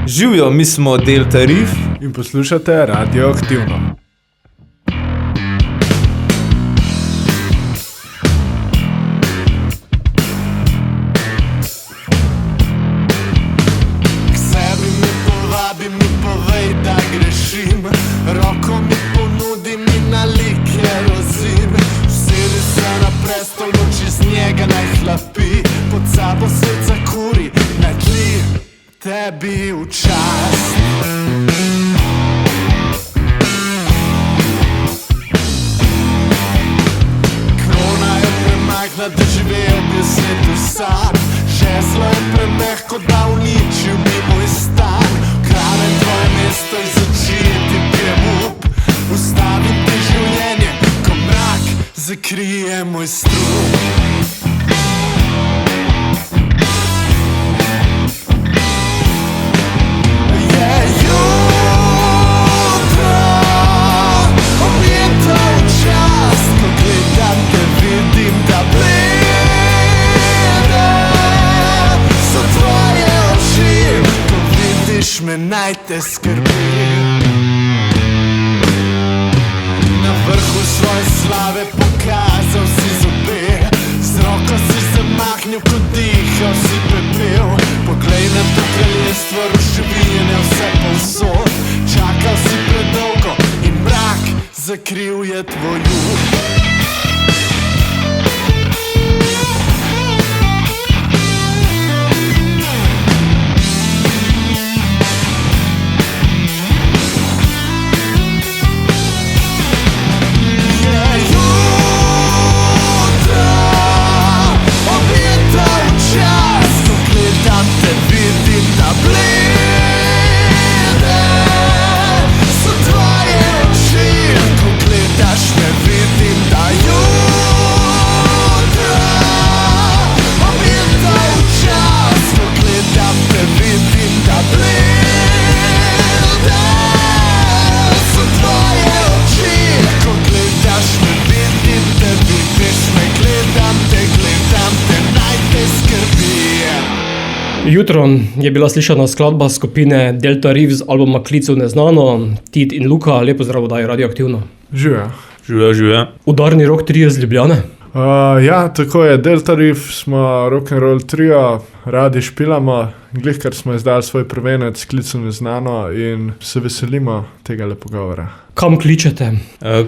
Živjo, mi smo Delta Riff in poslušate Radioaktivno. K sebi mi povabi, mi povej, da grešim. Roko mi ponudi, mi na lik kerozin. Sedi se na prestol, noč iz njega naj hlapi. Pod sabo svet zakuri, naj tli tebi v čast. Krona je premajhna, da živel bi v svetu sam. Žeslo je premehko, da uničil bi moj stan. Kravem tvoje mesto iz oči, ti pijem up. Ustavim ti življenje, ko mrak zakrije moj strup. Me naj te skrbi. Na vrhu svoje slave pokazal si zobe. Z roko si zamahnil, ko dihal si pepel. Poglej na to kraljestvo, ruševine vse povsod. Čakal si predolgo in mrak zakril je tvoj up. Jutro je bila slišana skladba skupine Delta Riff z albuma Klic v neznano. Tit in Luka, lepo zdrav, daj Radioaktivno. Živja. Živja. Udarni rock trio iz Ljubljane. Ja, tako je, Delta Riff smo rock'n'roll trio, radi špilamo, glih kar smo izdali svoj prvenec Klic v neznano in se veselimo tega pogovora. Kam kličete?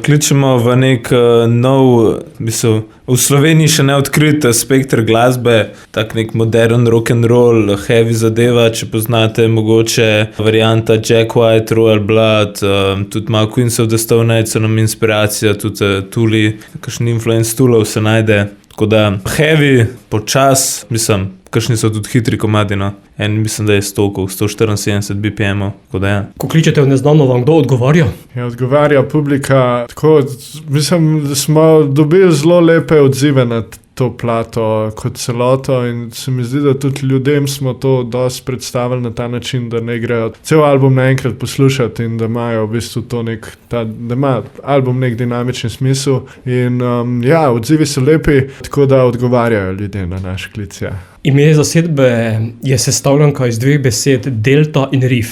Kličemo v nek nov, mislim, v Sloveniji še neodkrit spektr glasbe, tak nek modern rock'n'roll, heavy zadeva, če poznate mogoče varianta Jack White, Royal Blood, tudi malo Queens of the Stone Age so nam inspiracija, tudi Tuli, kakšen influence Tulov se najde, tako da heavy, počas, mislim, kakšni so tudi hitri komadi, no. En mislim, da je 174 BPM-ov, tako da je. Ko kličete v neznano, vam kdo odgovarja? Ja, odgovarja publika, tako, mislim, da smo dobili zelo lepe odzive na to plato kot celoto in se mi zdi, da tudi ljudem smo to dosti predstavili na ta način, da ne grejo cel album naenkrat poslušati in da imajo v bistvu to da ima album nek dinamični smisel in ja, odzivi so lepi, tako da odgovarjajo ljudje na naš klic, ja. Ime zasedbe je sestavljanka iz dveh besed Delta in Riff.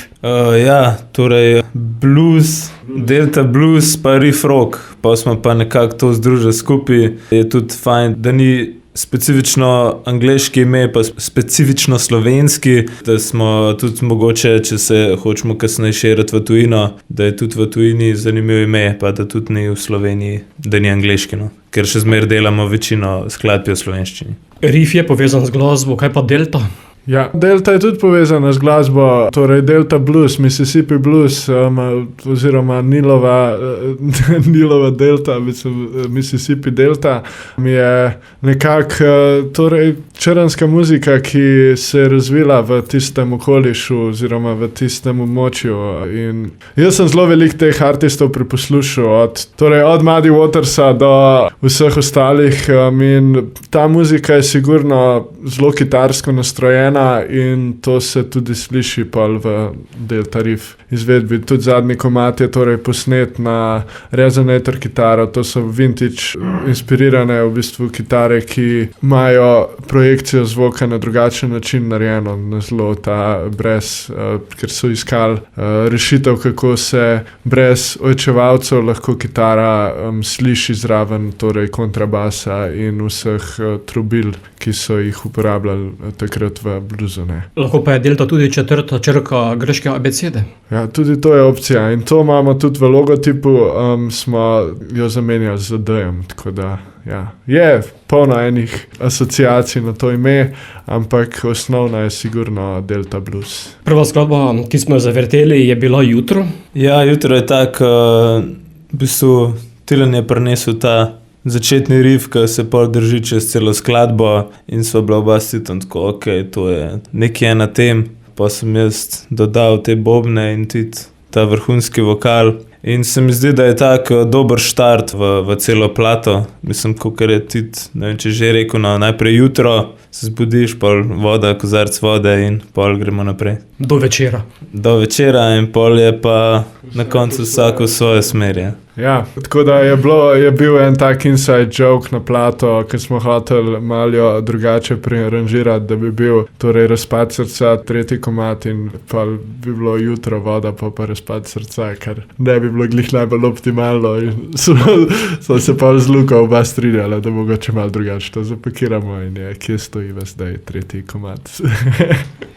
Ja, torej blues, Delta blues pa Riff rock, pa smo pa nekako to združili skupaj. Je tudi fajn, da ni specifično angleški ime, pa specifično slovenski, da smo tudi mogoče, če se hočemo kasneje širiti v tujino, da je tudi v tujini zanimivo ime, pa da tudi ni v Sloveniji, da ni angleški, no. Ker še zmeraj delamo večino skladb v slovenščini. Riff je povezan z glasbo, kaj pa Delta? Ja, Delta je tudi povezana z glasbo, torej Delta Blues, Mississippi Blues, oziroma Nilova Delta, Mississippi Delta, mi je nekako torej črnska muzika, ki se je razvila v tistem okolišu oziroma v tistem območju. In jaz sem zelo veliko teh artistov preposlušal, od Muddy Watersa do vseh ostalih in ta muzika je sigurno zelo kitarsko nastrojena in to se tudi sliši pol v Delta Riff izvedbi. Tudi zadnji komad je torej posnet na resonator kitaro, to so vintage inspirirane v bistvu kitare, ki imajo projekt projekcijo zvoka na drugačen način narejeno, na zelo ker so iskali rešitev, kako se brez ojačevalcev lahko kitara sliši zraven, torej kontrabasa in vseh trobil, ki so jih uporabljali takrat v bluzu. Lahko pa je delta tudi četrta črka grške abecede. Ja, tudi to je opcija in to imamo tudi v logotipu, smo jo zamenjali z D-jem, tako da ja, je polno enih asociacij na to ime, ampak osnovna je sigurno Delta Blues. Prva skladba, ki smo jo zavrteli, je bila Jutro. Ja, Jutro je tak, v bistvu Tilen je prinesel ta začetni riff, ki se pol drži čez celo skladbo in so bila oba sitom tako, ok, to je nekaj na tem. Pa sem jaz dodal te bobne in tudi ta vrhunski vokal. In se mi zdi, da je tak dober štart v celo plato. Mislim, kakor je tudi, ne vem, če že rekel, no, najprej jutro se zbudiš, pol voda, kozarc vode in pol gremo naprej. Do večera. Do večera in pol je pa na koncu vsako v svoje smerje. Ja, tako da je bil en tak inside joke na plato, ki smo hoteli malo drugače prearanžirati, da bi bil torej Razpad srca, tretji komad in pa bi bilo Jutro, voda, pa Razpad srca, kar ne bi bilo glih najbolj optimalno in so se pa z Luko oba strinjala, da mogoče malo drugače to zapakiramo in je, kje stoji vas zdaj tretji komad.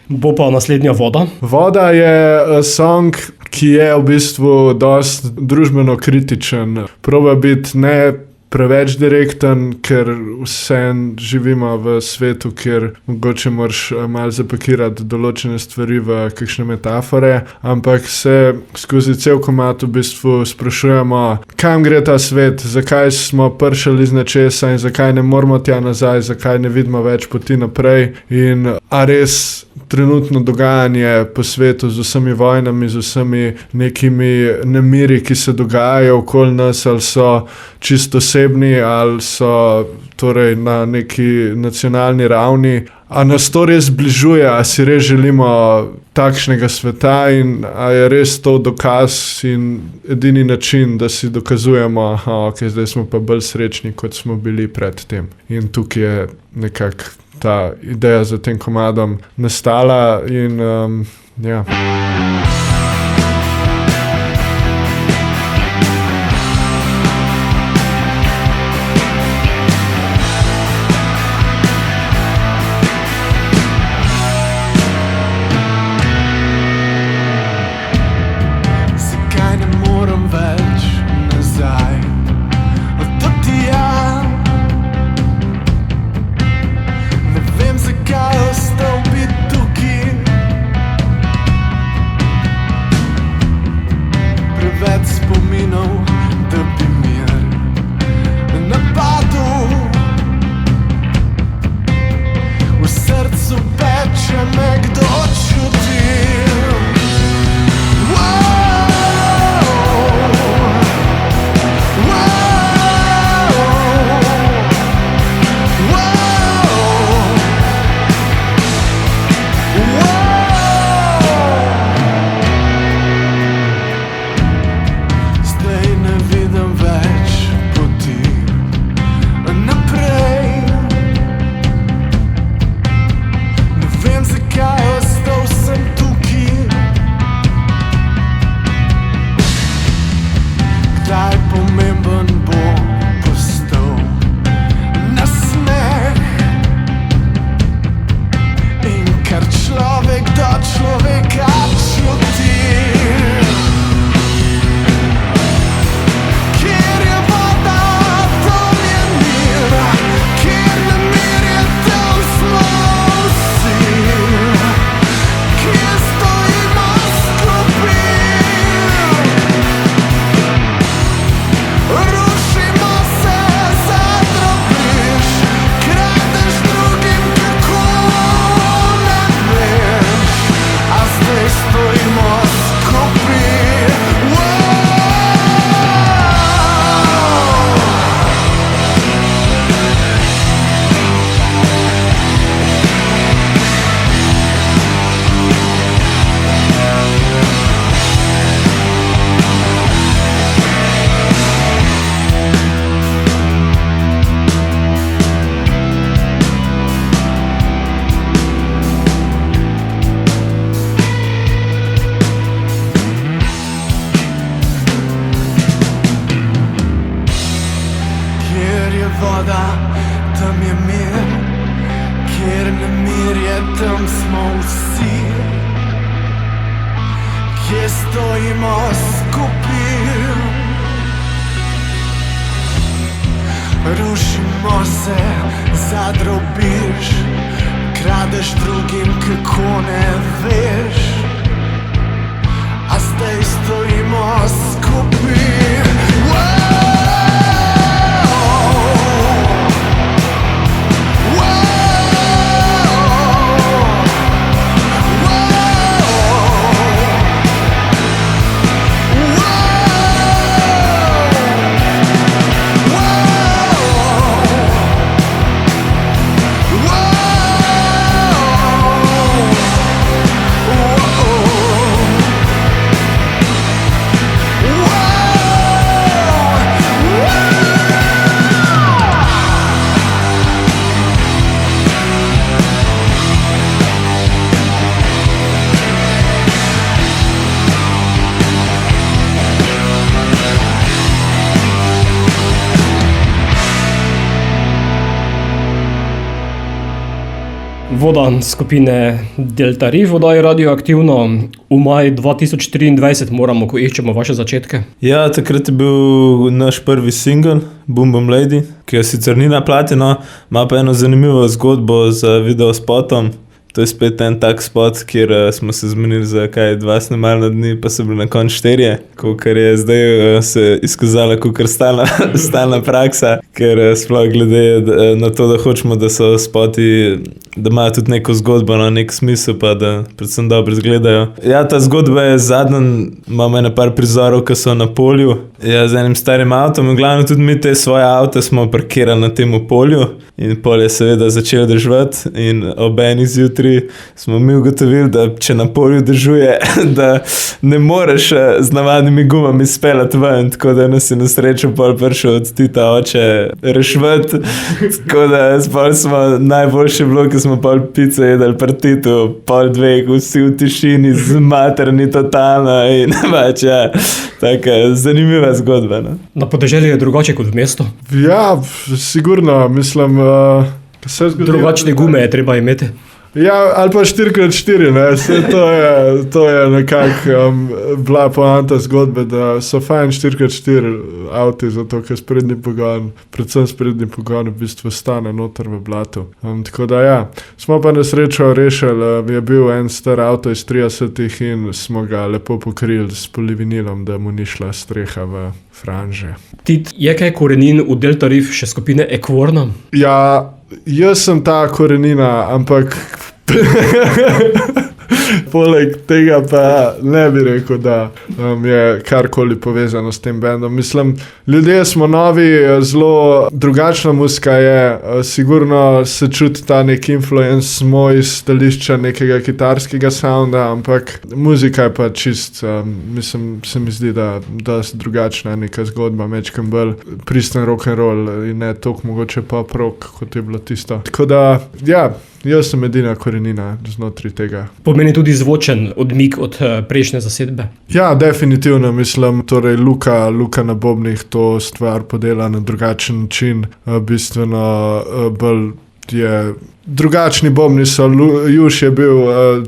Bo pa naslednja Voda. Voda je song, ki je v bistvu dosti družbeno kritičen. Proba biti ne preveč direkten, ker vseeno živimo v svetu, kjer mogoče moraš malo zapakirati določene stvari v kakšne metafore, ampak se skozi cel komad v bistvu sprašujemo, kam gre ta svet, zakaj smo prišli iz nečesa in zakaj ne moramo tja nazaj, zakaj ne vidimo več poti naprej in a res trenutno dogajanje po svetu z vsemi vojnami, z vsemi nekimi nemiri, ki se dogajajo okoli nas, ali so čisto osebni, ali so torej na neki nacionalni ravni. A nas to res zbližuje, a si res želimo takšnega sveta in a je res to dokaz in edini način, da si dokazujemo, ok, zdaj smo pa bolj srečni, kot smo bili pred tem. In tukaj je nekako ta ideja za tem komadom nastala in ja. stojimo skupaj. Rušimo se za drobiž, kradeš drugim, kako ne veš, a zdaj stojimo skupaj. Vodan skupine Delta Riff oddaji Radioaktivno. V maju 2023 moramo, ko iščemo vaše začetke. Ja, takrat je bil naš prvi singel, Boom Boom Lady, ki je sicer ni na platino, ima pa eno zanimivo zgodbo z videospotom. To je spet en tak spot, kjer smo se zmenili za kaj 2 snemalna dni, pa so bili na koncu 4, kar je zdaj se izkazala kot stalna praksa, ker sploh glede na to, da hočemo, da so spoti, da imajo tudi neko zgodbo, nek smisel, pa da predvsem dobro izgledajo. Ja, ta zgodba je imamo ene par prizorov, ki so na polju, ja, z enim starim avtom in glavno tudi mi te svoje avte smo parkirali na tem polju in pol je seveda začel deževati in ob eni zjutraj smo mi ugotovili, da če na polju dežuje, da ne moreš z navadnimi gumami speljati ven, tako da nas je na srečo pol prišel od Tita oče rešvati, tako da pol smo najboljše bilo, ko smo pol pico jedali pri Titu, pol 2, vsi v tišini, z materni totalno in pač ja, taka zanimiva zgodba. No? Na podeželju je drugače kot v mestu. Ja, sigurno, mislim, Drugačne gume je treba imeti. Ja, ali pa 4x4, ne, vse to je nekako bila poanta zgodbe, da so fajn 4x4 avti, zato ker sprednji pogon, predvsem sprednji pogon v bistvu stane noter v blatu. Tako da ja, smo pa na srečo rešili, je bil en star avto iz 30-ih in smo ga lepo pokrili s polivinilom, da mu ni šla streha v franže. Tit, je kaj korenin v Delta Riff še skupine Ekvorna? Ja, jaz sem ta korenina, ampak poleg tega pa ne bi rekel, da je karkoli povezano s tem bendom. Mislim, ljudje smo novi, zelo drugačna muzika je, sigurno se čuti ta nek influence moj iz stališča nekega kitarskega sounda, ampak muzika je pa čist, mislim, se mi zdi, da drugačna neka zgodba, mečkem bolj pristen rock'n'roll in ne toliko mogoče pop rock, kot je bilo tisto. Tako da, ja, jaz sem edina korenina znotraj tega. Pomeni tudi zvočen odmik od prejšnje zasedbe? Ja, definitivno, mislim, torej Luka na bobnih to stvar podela na drugačen način, bistveno bolj je drugačni bobni so, Juš je bil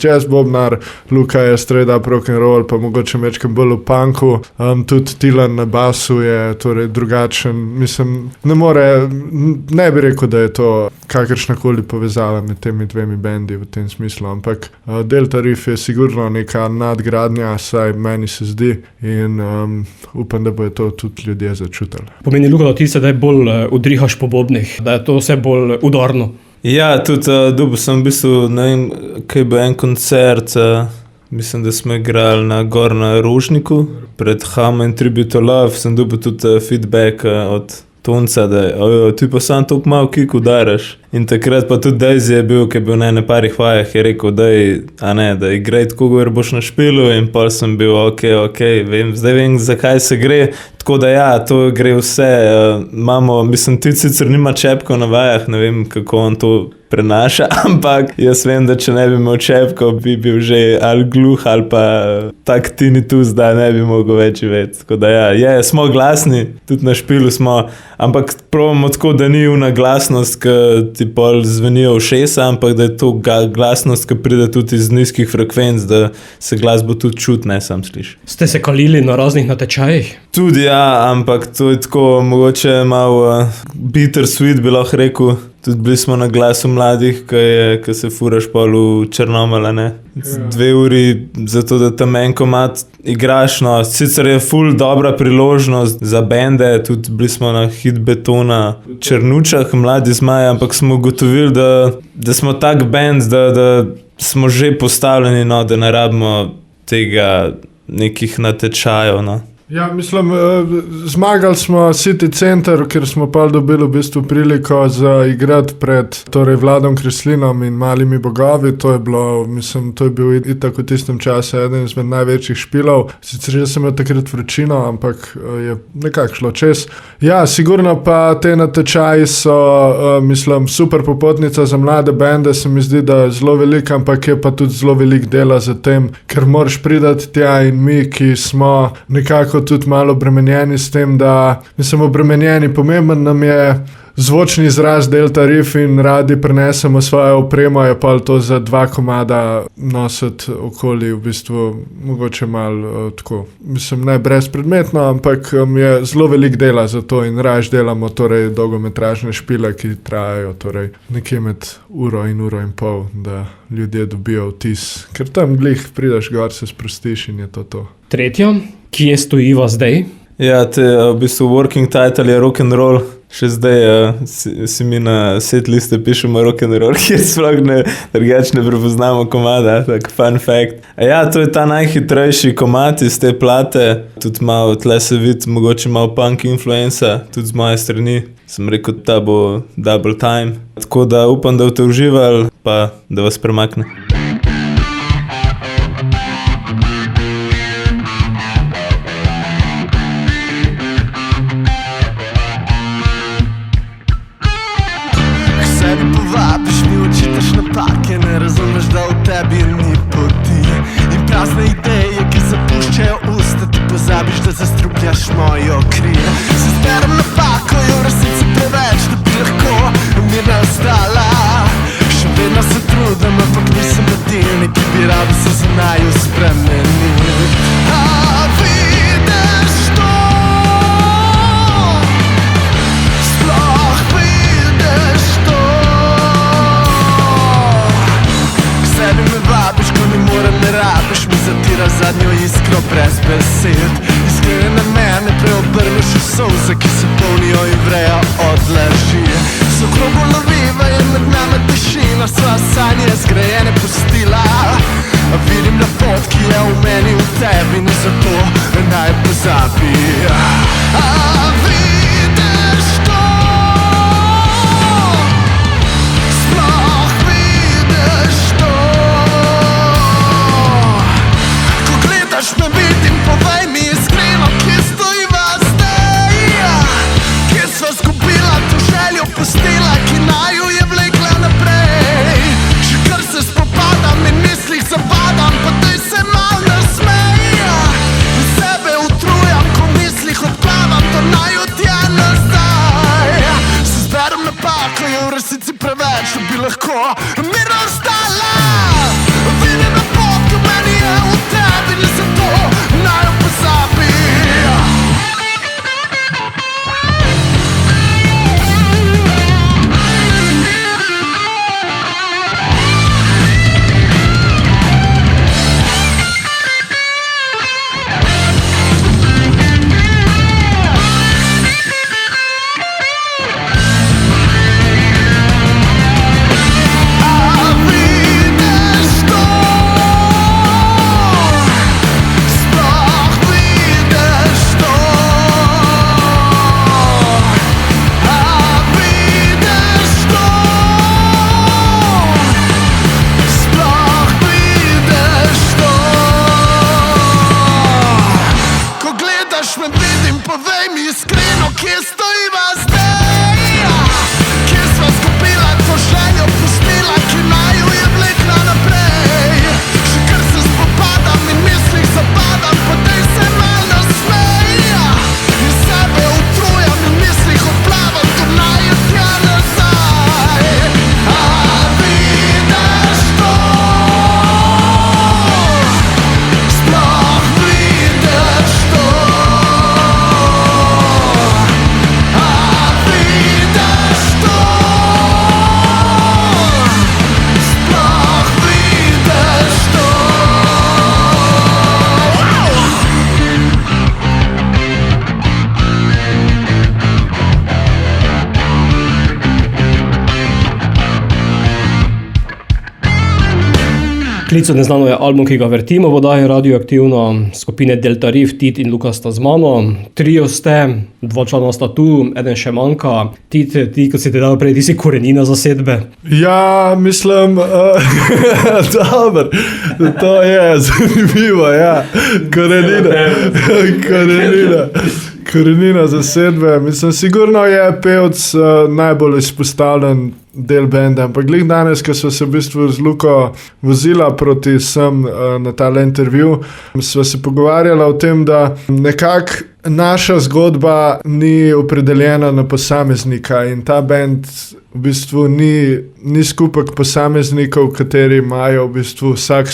jazz bobnar, Luka je straight up rock and roll, pa mogoče mečkem bolj v punku, tudi Tilan na basu je torej drugačen, mislim, ne bi rekel, da je to kakršnakoli povezava med temi dvemi bendi v tem smislu, ampak Delta Riff je sigurno neka nadgradnja, saj meni se zdi in upam, da bojo to tudi ljudje začutili. Pomeni, Luka, da ti sedaj bolj udrihaš po bobnih, da je to vse bolj udarno? Ja, tudi dobil sem v bistvu, ne vem, kaj bo en koncert, mislim, da smo igrali na gor na Rožniku, pred Hama in Tribute to Love, sem dobil tudi feedback od Tonca, da ti pa sam toliko malo kick udaraš. In takrat pa tudi Daisy je bil, ki je bil na ene parih vajah, je rekel, da igraj tako, govor boš na špilu in pol sem bil, ok, zdaj vem, zakaj se gre. Tako da ja, to gre vse, mislim, ti sicer nima čepkov na vajah, ne vem, kako on to prenaša, ampak jaz vem, da če ne bi imel čepkov, bi bil že ali gluh ali pa tak tinnitus, da ne bi mogel več živeti. Tako da ja, smo glasni, tudi na špilu smo, ampak probamo tako, da ni una glasnost, ki ti pol zvenijo ušesa, ampak da je to glasnost, ki pride tudi iz nizkih frekvenc, da se glasbo tudi čuti, ne sam sliši. Ste se kalili na raznih natečajih? Tudi ja, ampak to je tako mogoče malo bittersweet, bi lahko rekel. Tudi bili smo na Glasu mladih, ki se furaš pol v Črnomelj, ne. 2 uri za to, da tam en komad igraš, no. Sicer je ful dobra priložnost za bende, tudi bili smo na Hit Betona Črnučah, Mladi zmaj, ampak smo ugotovili, da smo tak bend, da smo že postavljeni, no, da ne rabimo tega nekih natečajev, no. Ja, mislim, zmagali smo City Center, ker smo pa dobili v bistvu priliko za igrati pred Vladom Kreslinom in Malimi bogovi. To je bilo, mislim, to je bil itak v tistem času eden izmed največjih špilov. Sicer jaz sem imel takrat vročino, ampak je nekako šlo čez. Ja, sigurno pa te natečaji so, mislim, super popotnica za mlade bende, se mi zdi, da je zelo velika, ampak je pa tudi zelo velik dela za tem, ker moraš priti tja in mi, ki smo nekako tudi malo obremenjeni s tem, da nismo obremenjeni. Pomemben nam je zvočni izraz Delta Riff in radi prinesemo svojo opremo, je pa to za 2 komada nositi okoli v bistvu mogoče malo tako, mislim, ne brezpredmetno, ampak je zelo velik dela za to in raje delamo torej dolgometražne špile, ki trajajo torej nekje med uro in pol, da ljudje dobijo vtis, ker tam glih prideš gor, se sprostiš in je to. Tretja, kje stojiva zdaj? Ja, v bistvu working title je rock'n'roll. Še zdaj si mi na setliste pišemo rock'n'roll, kjer sploh drugače ne prepoznamo komada, tak fun fact. Ja, to je ta najhitrejši komad iz te plate, tudi malo tle se vidi, mogoče malo punk influenca, tudi z moje strani. Sem rekel, da bo double time. Tako da upam, da boste uživali, pa da vas premakne. Ne razumeš, da v tebi ni poti in prazne ideje, ki zapuščajo usta, ti pozabiš, da zastrupljaš mojo kri. Se zberem napako, je v resnici preveč, da bi lahko mirna ostala. Še vedno se trudim, ampak nisem edini, ki bi rado se za naju spremenil. A vidiš to? Sploh vidiš to? Sebi me vabiš, ko ne morem, ne rabiš mi zatira zadnjo iskro brez besed. Iskrene namene preobrneš v solze, ki se polnijo in vrejo od laži. So krogo loviva in med nami tišina, sva sanje zgrajene pustila. Vidim na pot, ki je v meni, v tebi, ni zato naj pozabi. A vidiš to? Sploh vidiš to? Me vidim, povej mi iskreno, kje stojiva zdaj? Kje sva zgubila to željo, pustila, ki naju je vlekla naprej? Še kar se spopadam in mislih zapadam, pa daj se mal nasmej. Sebe utrujam, ko mislih odplavam, to naju tja nazaj. Se zberem napako, je v resnici preveč, da bi lahko mirno ostala. Vidim na pot, ko meni je v tebi, ni zato naj jo pozabi. To Klicu neznano je album, ki ga vrtimo v oddaji Radioaktivno, skupine Delta Riff, Tit in Luka sta z mano. Trio ste, 2 člana sta tu, eden še manjka. Tit, ti, kot si ti dal prej, ti si korenina zasedbe. Ja, mislim, dobro, to je zanimivo, ja. Korenina zasedbe. Mislim, sigurno je pevc najbolj izpostavljen del benda, ampak glih danes, ko smo se v bistvu z Luko vozila proti sem na tale intervju, smo se pogovarjali o tem, da nekako naša zgodba ni opredeljena na posameznika in ta bend v bistvu ni skupek posameznikov, kateri imajo v bistvu vsak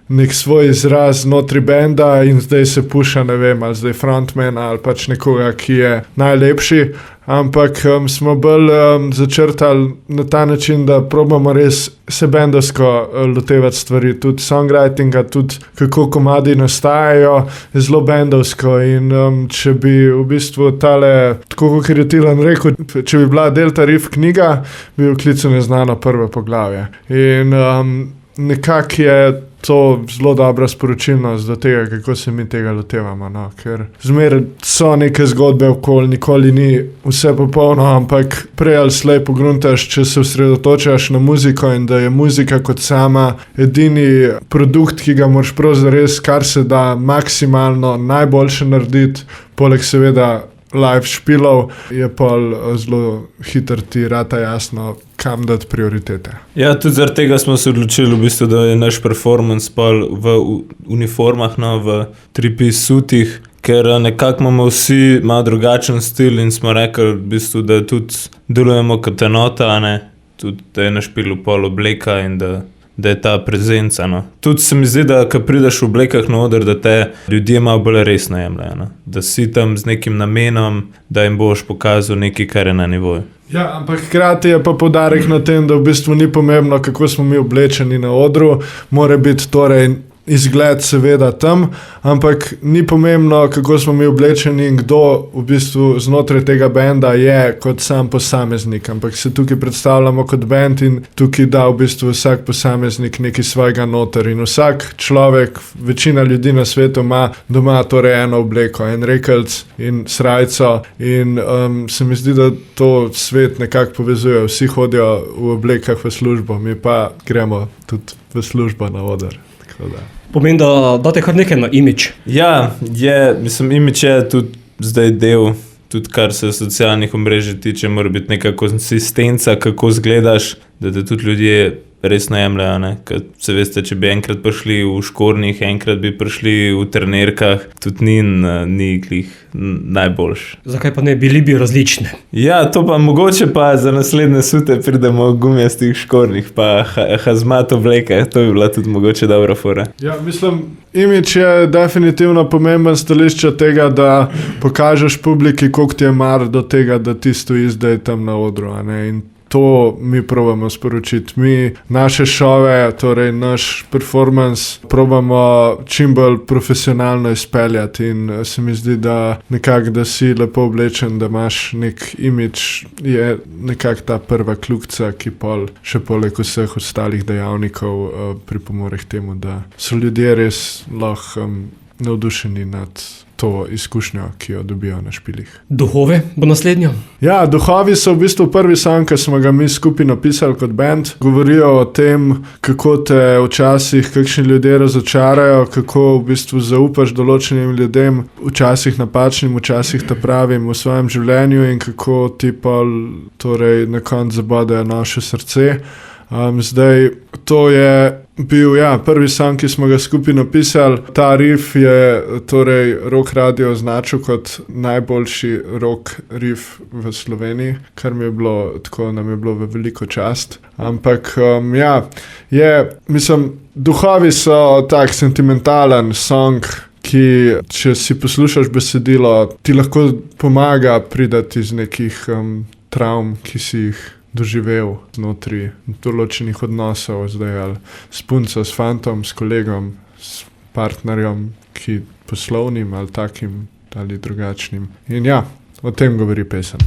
nek svoj izraz znotraj benda in zdaj se puša, ne vem, ali zdaj frontmana ali pač nekoga, ki je najlepši, ampak smo bolj začrtali na ta način, da probamo res se bendovsko lotevati stvari, tudi songwritinga, tudi kako komadi nastajajo, je zelo bendovsko in če bi v bistvu tale, tako kot je Tilan rekel, če bi bila Delta Riff knjiga, bi v Klicu neznano prvo poglavje. In nekako je to zelo dobra sporočilnost do tega, kako se mi tega lotevamo, no? Ker zmeraj so neke zgodbe okoli, nikoli ni vse popolno, ampak prej ali slej pogruntaš, če se osredotočaš na muziko in da je muzika kot sama edini produkt, ki ga moraš prav zares, kar se da maksimalno najboljše narediti, poleg seveda live špilov, je pol zelo hitro ti rata jasno, kam dati prioritete. Ja, tudi zaradi tega smo se odločili v bistvu, da je naš performance pol v uniformah, no, v 3-piece sutih, ker nekako imamo vsi malo drugačen stil in smo rekli v bistvu, da tudi delujemo kot enota, a ne, tudi da je na špilu pol obleka in da je ta prezenca, no. Tudi se mi zdi, da ko prideš v oblekah na oder, da te ljudje malo bolj resno jemljajo, no. Da si tam z nekim namenom, da jim boš pokazal nekaj, kar je na nivoju. Ja, ampak hkrati je pa poudarek na tem, da v bistvu ni pomembno, kako smo mi oblečeni na odru, mora biti torej izgled seveda tam, ampak ni pomembno, kako smo mi oblečeni in kdo v bistvu znotraj tega benda je kot sam posameznik, ampak se tukaj predstavljamo kot bend in tukaj da v bistvu vsak posameznik nekaj svojega noter in vsak človek, večina ljudi na svetu ima doma torej eno obleko, en rekelc in srajco in se mi zdi, da to svet nekako povezuje, vsi hodijo v oblekah v službo, mi pa gremo tudi v službo na oder. Pomeni, da date kar nekaj na imidž. Ja, mislim, imidž je tudi zdaj del, tudi kar se socialnih omrežij tiče, mora biti neka konsistenca, kako izgledaš, da te tudi ljudje resno jemljajo, ne. Ker se veste, če bi enkrat prišli v škornjih, enkrat bi prišli v trenerkah, tudi ni glih najboljš. Zakaj pa ne, bili bi različne? Ja, to pa mogoče pa za naslednje sute pridemo v gumijastih škornjih, pa hazmat obleke, to bi bila tudi mogoče dobra fora. Ja, mislim, imidž je definitivno pomemben stališče tega, da pokažeš publiki, koliko ti je mar do tega, da ti stojiš zdaj tam na odru, a ne, in to mi probamo sporočiti. Mi naše šove, torej naš performance, probamo čim bolj profesionalno izpeljati in se mi zdi, da nekako, da si lepo oblečen, da imaš nek imidž, je nekako ta prva kljukica, ki pol še poleg vseh ostalih dejavnikov pripomore k temu, da so ljudje res lahko navdušeni nad to izkušnjo, ki jo dobijo na špilih. Duhove bo naslednjo? Ja, Duhovi so v bistvu prvi song, ki smo ga mi skupaj napisali kot band. Govorijo o tem, kako te včasih kakšni ljudje razočarajo, kako v bistvu zaupaš določenim ljudem, včasih napačnim, včasih ta pravim v svojem življenju in kako ti pol torej na koncu zabodejo naše srce. Zdaj, to je bil prvi song, ki smo ga skupaj napisali. Ta riff je torej Rock Radio označil kot najboljši rock riff v Sloveniji, kar mi je bilo, tako nam je bilo v veliko čast. Ampak mislim, Duhovi so tak sentimentalen song, ki, če si poslušaš besedilo, ti lahko pomaga pridati iz nekih travm, ki si jih doživel znotraj določenih odnosov, zdaj ali s punco, s fantom, s kolegom, s partnerjem, ki poslovnim ali takim ali drugačnim. In ja, o tem govori pesem.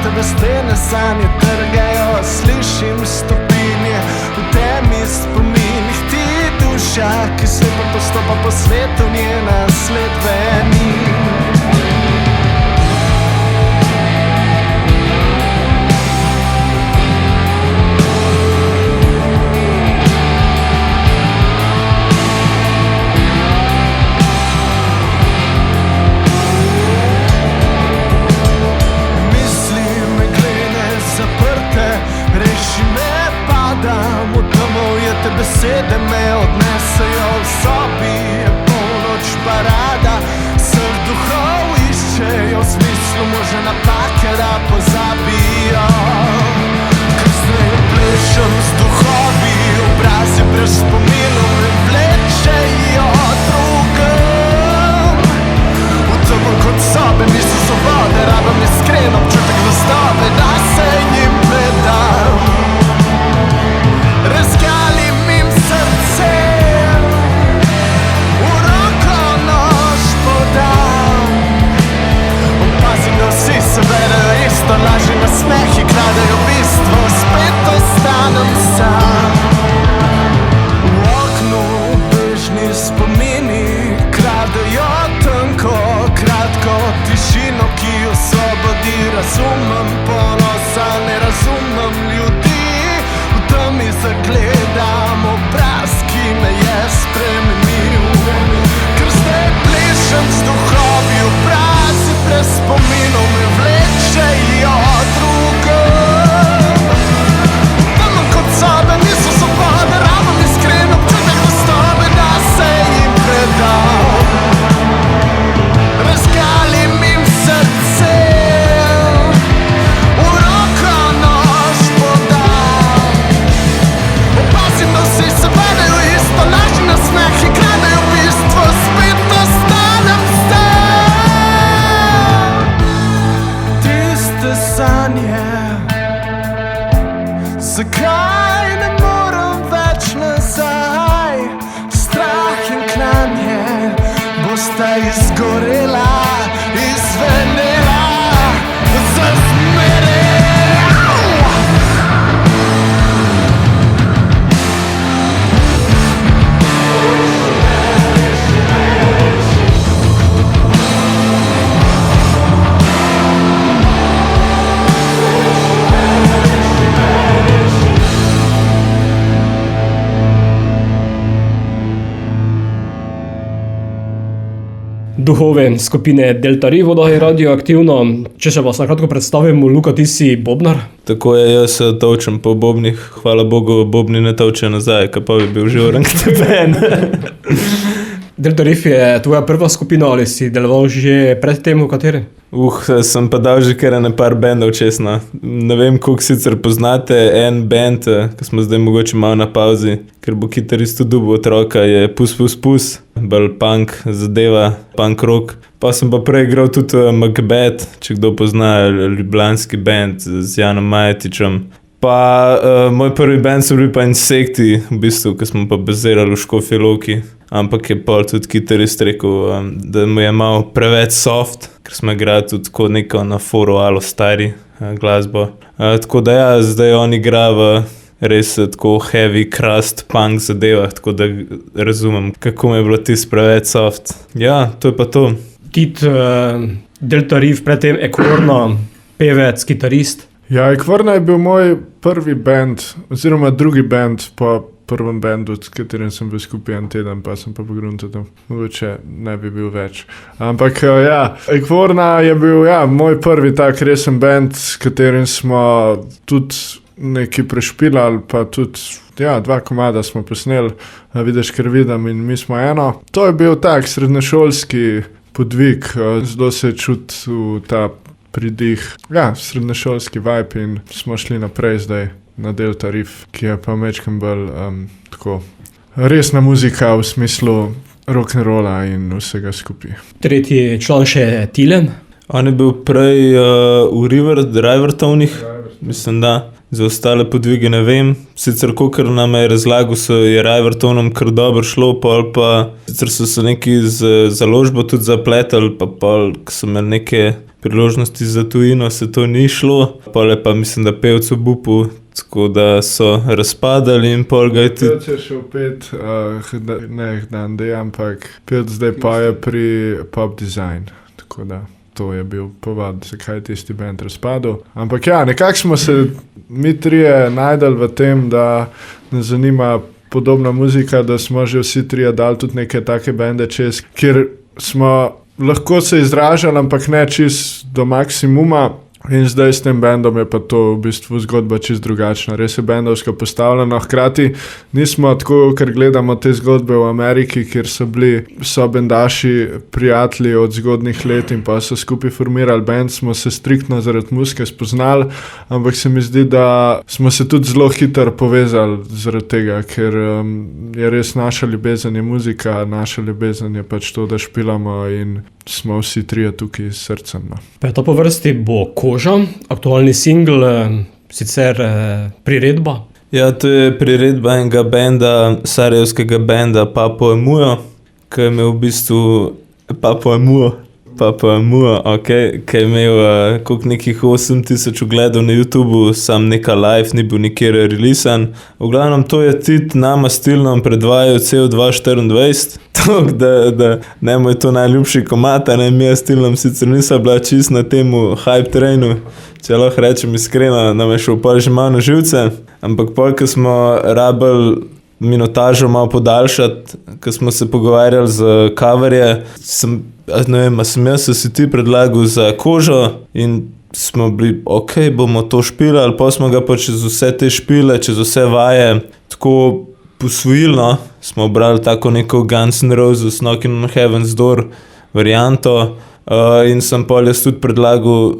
tebe stene sanje trgajo, slišim stopinje v temi spominih. Ti duša, ki slepo postopa po svetu, njena sled veni. Besede me odnesejo, v sobi je polnoč parada, vseh duhov iščejo, v smislu možne napake, da pozabijo. Ker zdaj plešem z duhovi, obrazi brez spominov me vlečejo drugem. V temo kot sobe misli svobode, rabam iskren občutek zvestobe, da se jim predam. Razgalim im srce, v roko nož podam. Opazim, da vsi se vedejo isto, lažni nasmehi kradejo bistvo, spet ostanem sam. V oknu bežni spomini kradejo tanko, kratko tišino, ki osvobodi. Razumem ponosa, ne razumem ljudi. Mi zagledam obraz, ki me je spremenil. Ker zdaj plešem z duhovi, obrazi brez spominov me vlečejo drugem. Tamo kot sobe niso svobode, rabam iskren občutek zvestobe, da se jim predam. Razgalim im srce, v roko nož podam. Opazim, da vsi se vedejo isto, lažni nasmehi kradejo bistvo, spet ostanem sam. Tiste sanje, zakaj ne morem več nazaj? Strah in klanje bosta izgorela, izvenela za zmeraj. Duhove skupine Delta Ri vodajo radioaktivno. Če se vas na kratko predstavimo, Luka, ti si bobnar. Tako je, jaz se tolčem po bobnih, hvala Bogu, bobni ne tolče nazaj, kaj pa bi bil že orangutan. Delta Ri je tvoja prva skupina ali si deloval že pred tem, v kateri? Sem pa dal že kar ene par bendov česno. Ne vem, koliko sicer poznate en band, ki smo zdaj mogoče malo na pauzi, ker bo kitaristu dobil otroka, je Pus Pus Pus, bolj punk zadeva, punk rock. Pa sem pa prej igral tudi Macbeth, če kdo pozna, ljubljanski band z Janom Majetičem. Pa moj prvi band so bili pa Insekti, v bistvu, ki smo pa bazirali v Škofji Loki. Ampak je pol tudi kitarist rekel, da mu je malo preveč soft, ker smo igrali tudi tako neko na foru alo stari glasbo. Tako da ja, zdaj on igra v res tako heavy, crust, punk zadevah, tako da razumem, kako mi je bilo tisto preveč soft. Ja, to je pa to. Tit Delta Ri, predtem Ekvorna, pevec, kitarist. Ja, Ekvorna je bil moj prvi band, oziroma drugi band po prvem bandu, s katerim sem bil skupaj en teden, pa sem pa pogruntal tam. Mogoče ne bi bil več. Ampak ja, Ekvorna je bil moj prvi tak resen band, s katerim smo tudi nekaj prešpilali, pa tudi 2 komada smo posneli, Vidiš, ker vidim in mi smo eno. To je bil tak srednješolski podvig, zelo se je čutil ta pridih, srednješolski vibe in smo šli naprej zdaj na Delta Ri, ki je pa mečkam bolj tako resna muzika v smislu rock'n'rolla in vsega skupaj. Tretji član še Tilen. On je bil prej v Rivertonih, mislim da. Za ostale podvige ne vem. Sicer, kakor nam je razlagal, je Rivertonom kar dobro šlo, pol pa sicer so se neki z založbo tudi zapletali, pa pol, ko so imeli neke priložnosti za tujino se to ni šlo, pole pa mislim, da pevc obupu, tako da so razpadali in pol ga je tudi... Pevc je šel pet, ne Hdandej, ampak pevc zdaj pa je pri Pop Design, tako da to je bil povod, zakaj je tisti band razpadel. Ampak ja, nekako smo se mi trije najdeli v tem, da nas zanima podobna muzika, da smo že vsi trije dali tudi neke take bende čez, kjer smo lahko se izražali, ampak ne čist do maksimuma. In zdaj s tem bendom je pa to v bistvu zgodba čist drugačna. Res je bendovsko postavljeno. Hkrati nismo tako, ker gledamo te zgodbe v Ameriki, kjer so bili bendaši prijatelji od zgodnih let in pa so skupaj formirali bend, smo se striktno zaradi muzike spoznali, ampak se mi zdi, da smo se tudi zelo hitro povezali zaradi tega, ker je res naša ljubezen je muzika, naša ljubezen je pač to, da špilamo in smo vsi trije tukaj s srcem. No. Peta po vrsti bo Koža, aktualni singl, sicer priredba. Ja, to je priredba enega benda, sarajevskega benda Papo Emujo, ki je imel v bistvu Papo Emujo, ok, ki je imel koliko nekih 8000 ogledov na YouTubu, sam neka live, ni bil nikjer releasan. V glavnem, to je tit nama stilnom predvajal cel 2024, tako da njemu je to najljubši komad, a ne mi je stilnom sicer nisem bila čist na temu hype trainu, če lahko rečem iskreno, nam je šel pol že malo na živce, ampak pol, ko smo rabili minutažo malo podaljšati, ko smo se pogovarjali z coverje, sem jaz si ti predlagal za Kožo in smo bili, ok, bomo to špilali, pa smo ga pa čez vse te špile, čez vse vaje, tako posvojilno smo brali tako neko Guns N' Roses, Knockin' on Heaven's Door varianto in sem pol jaz tudi predlagal,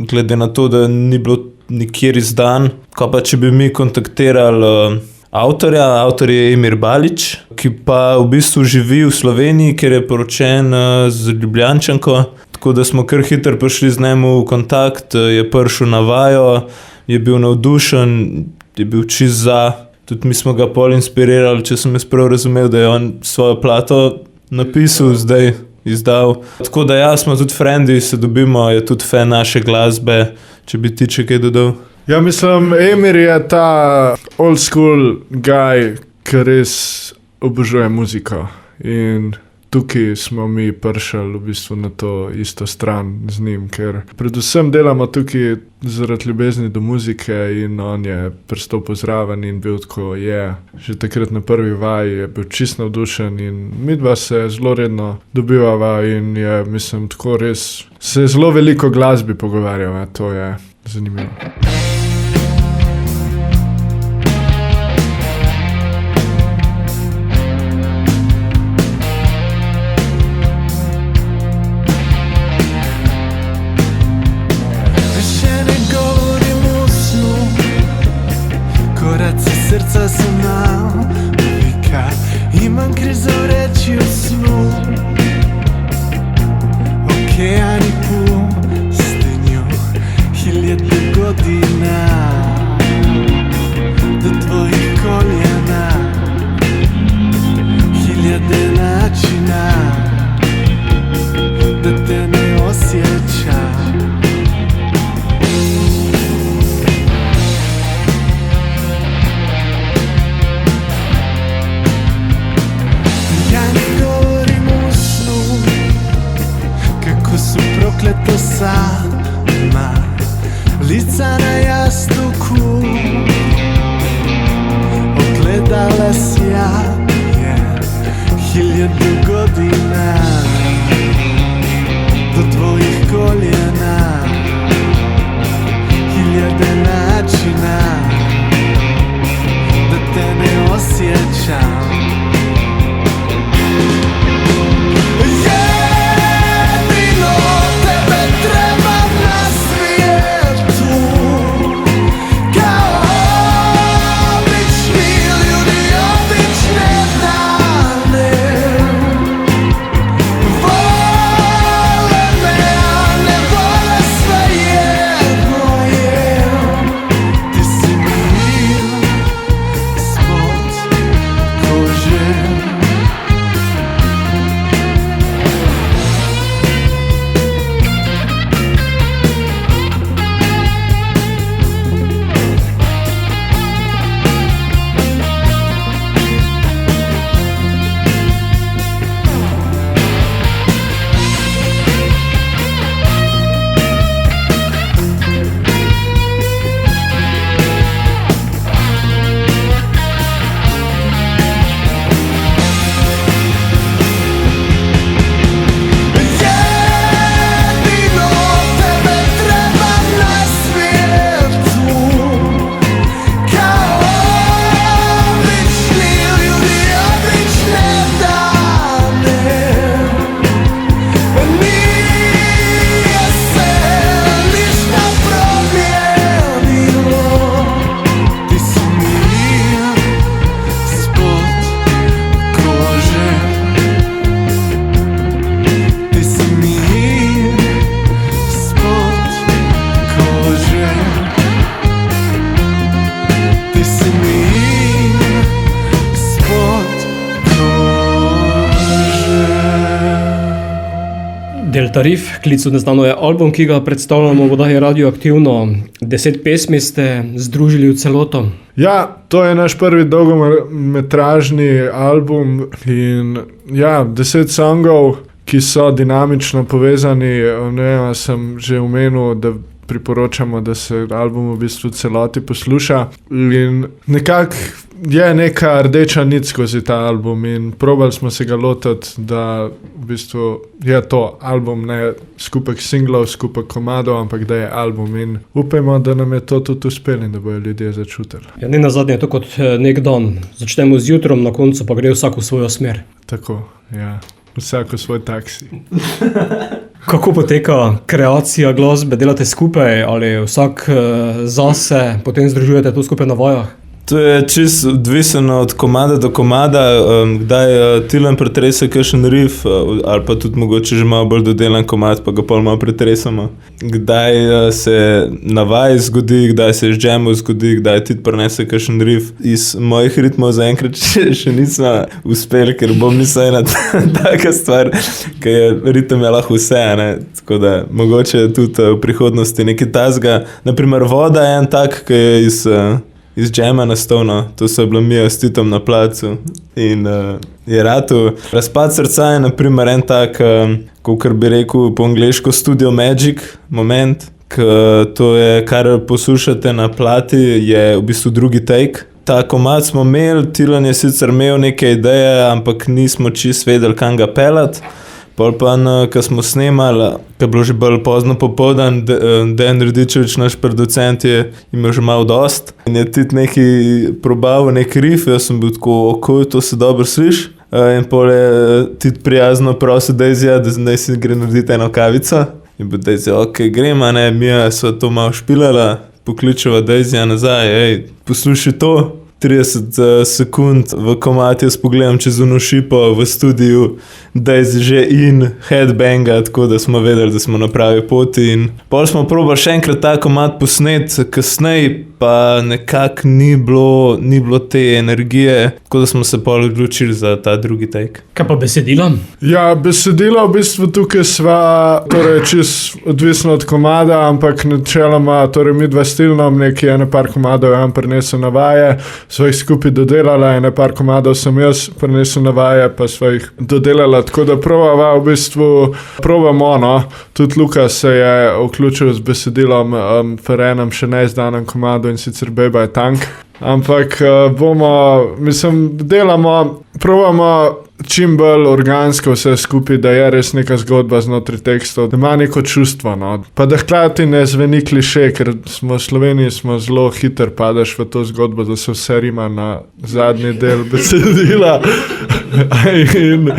glede na to, da ni bilo nikjer izdan, ko pa če bi mi kontaktirali avtor je Emir Balić, ki pa v bistvu živi v Sloveniji, ker je poročen z Ljubljančanko, tako da smo kar hitro prišli z njemu v kontakt, je prišel na vajo, je bil navdušen, je bil čist za, tudi mi smo ga pol inspirirali, če sem jaz prav razumel, da je on svojo plato napisal, zdaj izdal. Tako da ja, smo tudi frendi, se dobimo, je tudi fan naše glasbe, če bi ti če kaj dodal. Ja, mislim, Emir je ta old school guy, ki res obožuje muziko in tukaj smo mi prišli v bistvu na to isto stran z njim, ker predvsem delamo tukaj zaradi ljubezni do muzike in on je pristopil zraven in bil tako, že takrat na prvi vaji je bil čist navdušen in midva se zelo redno dobivava in je, mislim, tako res se zelo veliko glasbi pogovarjava, to je zanimivo. Srca sem mal, vika, imam krizo reči v snu. Okeani pustinju, hiljade godina do tvojih koljena, hiljade načina da te ne osjećam. Prokleto sama, lica na jastuku, ogledala sjaje, hiljadu godina do tvojih koljena, hiljade načina da te ne osjećam. Delta Riff, Klicu neznano je album, ki ga predstavljamo v oddaji Radioaktivno. 10 pesmi ste združili v celoto. Ja, to je naš prvi dolgometražni album in 10 songov, ki so dinamično povezani. Ne vem, sem že omenil, da priporočamo, da se album v bistvu celoti posluša in nekako je neka rdeča nit skozi ta album in probali smo se ga lotiti, da v bistvu je to album, ne skupek singlov, skupek komadov, ampak da je album in upajmo, da nam je to tudi uspelo in da bojo ljudje začutili. Ja, ne nazadnje je to kot nek dan. Začnemo z jutrom, na koncu pa gre vsak v svojo smer. Tako, ja. Vsak v svoj taksi. Kako poteka kreacija glasbe? Delate skupaj ali vsak zase, potem združujete to skupaj na vajah? To je čisto odvisno od komada do komada, kdaj Tilen pretrese kakšen riff, ali pa tudi mogoče že malo bolj dodelan komad, pa ga pol malo pretresamo. Kdaj se na vaji zgodi, kdaj se z džemom zgodi, kdaj ti prinese kakšen riff. Iz mojih ritmov zaenkrat še nismo uspeli, ker bom mislil ena taka stvar, ker je ritem je lahko vse, ne? Tako da mogoče tudi v prihodnosti nekaj tazga. Naprimer Voda je en tak, ki je iz džema nastavno, to so bila Mija s Titom na placu in je ratu. Razpad srca je naprimer en tak, kakor bi rekel po angleško Studio Magic moment, to je, kar poslušate na plati, je v bistvu drugi take. Ta komad smo imeli, Tilen je sicer imel neke ideje, ampak nismo čisto vedeli, kam ga pelati. Pol pa, ko smo snemali, ko je bilo že bolj pozno popoldan, Dejan Radičević, naš producent, je imel že malo dost. In je tudi neki probal, nek riff, jaz sem bil tako, to se dobro sliši. In pol je tudi prijazno prosil Dejzija, da si gre narediti eno kavico. In bo Dejzija, gremo, ne, Mija sva to malo špilala, pokličeva Dejzija nazaj, poslušaj to. 30 sekund v komad, jaz pogledam čez ono šipo v studiu, da je že in headbanga, tako da smo vedeli, da smo na pravi poti. In pol smo probali še enkrat ta komad posneti, kasneje pa nekako ni bilo te energije, tako da smo se pol odločili za ta drugi take. Kaj pa besedila? Ja, besedila v bistvu tukaj sva, torej čisto odvisno od komada, ampak načeloma, torej mi dva stilnom, neki ene par komadov je prinesel na vaje, sva jih skupaj dodelala, ene par komadov sem jaz prinesel na vaje, pa sva jih dodelala, tako da probamo, no. Tudi Lukas se je vključil z besedilom v enem še neizdanem komadu in sicer Beba je tank. Ampak probamo čim bolj organsko vse skupaj, da je res neka zgodba znotraj tekstov, da ima neko čustvo, no. Pa da hkrati ne zveni kliše, ker v Sloveniji smo zelo hiter padeš v to zgodbo, da se vse rima na zadnji del besedila. In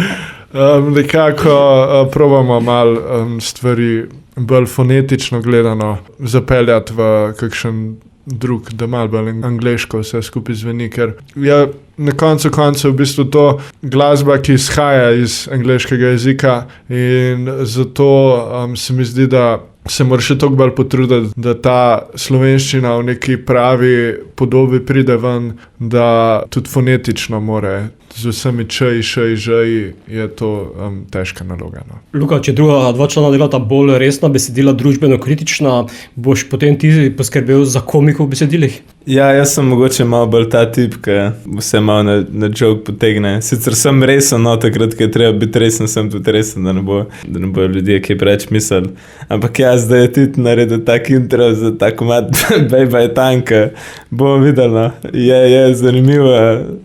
nekako probamo malo stvari bolj fonetično gledano zapeljati v kakšen drug, da malo bolj angleško vse skupaj zveni, ker je na koncu v bistvu to glasba, ki izhaja iz angleškega jezika in zato se mi zdi, da se mora še toliko bolj potruditi, da ta slovenščina v neki pravi podobi pride ven, da tudi fonetično more. Z vsemi žeji je to težka naloga. No. Luka, če druga dva člana delata bolj resna besedila, družbeno kritična, boš potem ti poskrbel za komiko v besedilih? Ja, jaz sem mogoče malo bolj ta tip, ki vse malo na joke potegne. Sicer sem resen, no, takrat, ko je treba biti resen, sem tudi resen, da ne bo ljudje kaj preveč mislili. Ampak ja, zdaj je tudi naredil tak intro za ta komad Bejba je tanka. Bomo videli, no. Je zanimivo.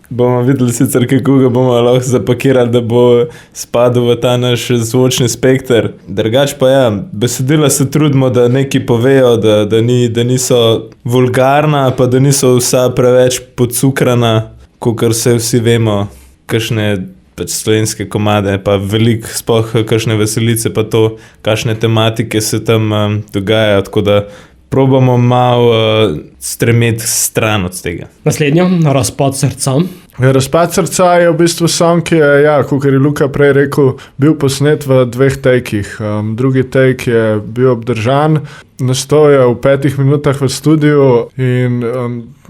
Bomo videli sicer, kako ga bomo lahko zapakirali, da bo spadal v ta naš zvočni spekter. Drugač pa ja, besedila se trudimo, da nekaj povejo, da niso vulgarna, pa da niso vsa preveč podcukrana, kakor se vsi vemo, kakšne slovenske komade, pa veliko sploh kakšne veselice, pa to, kakšne tematike se tam dogajajo, tako da probamo malo stremeti stran od tega. Naslednja, Razpad srca. Razpad srca je v bistvu song, ki je, kakor je Luka prej rekel, bil posnet v 2 takih. Drugi take je bil obdržan, nastal je v 5 minutah v studiu in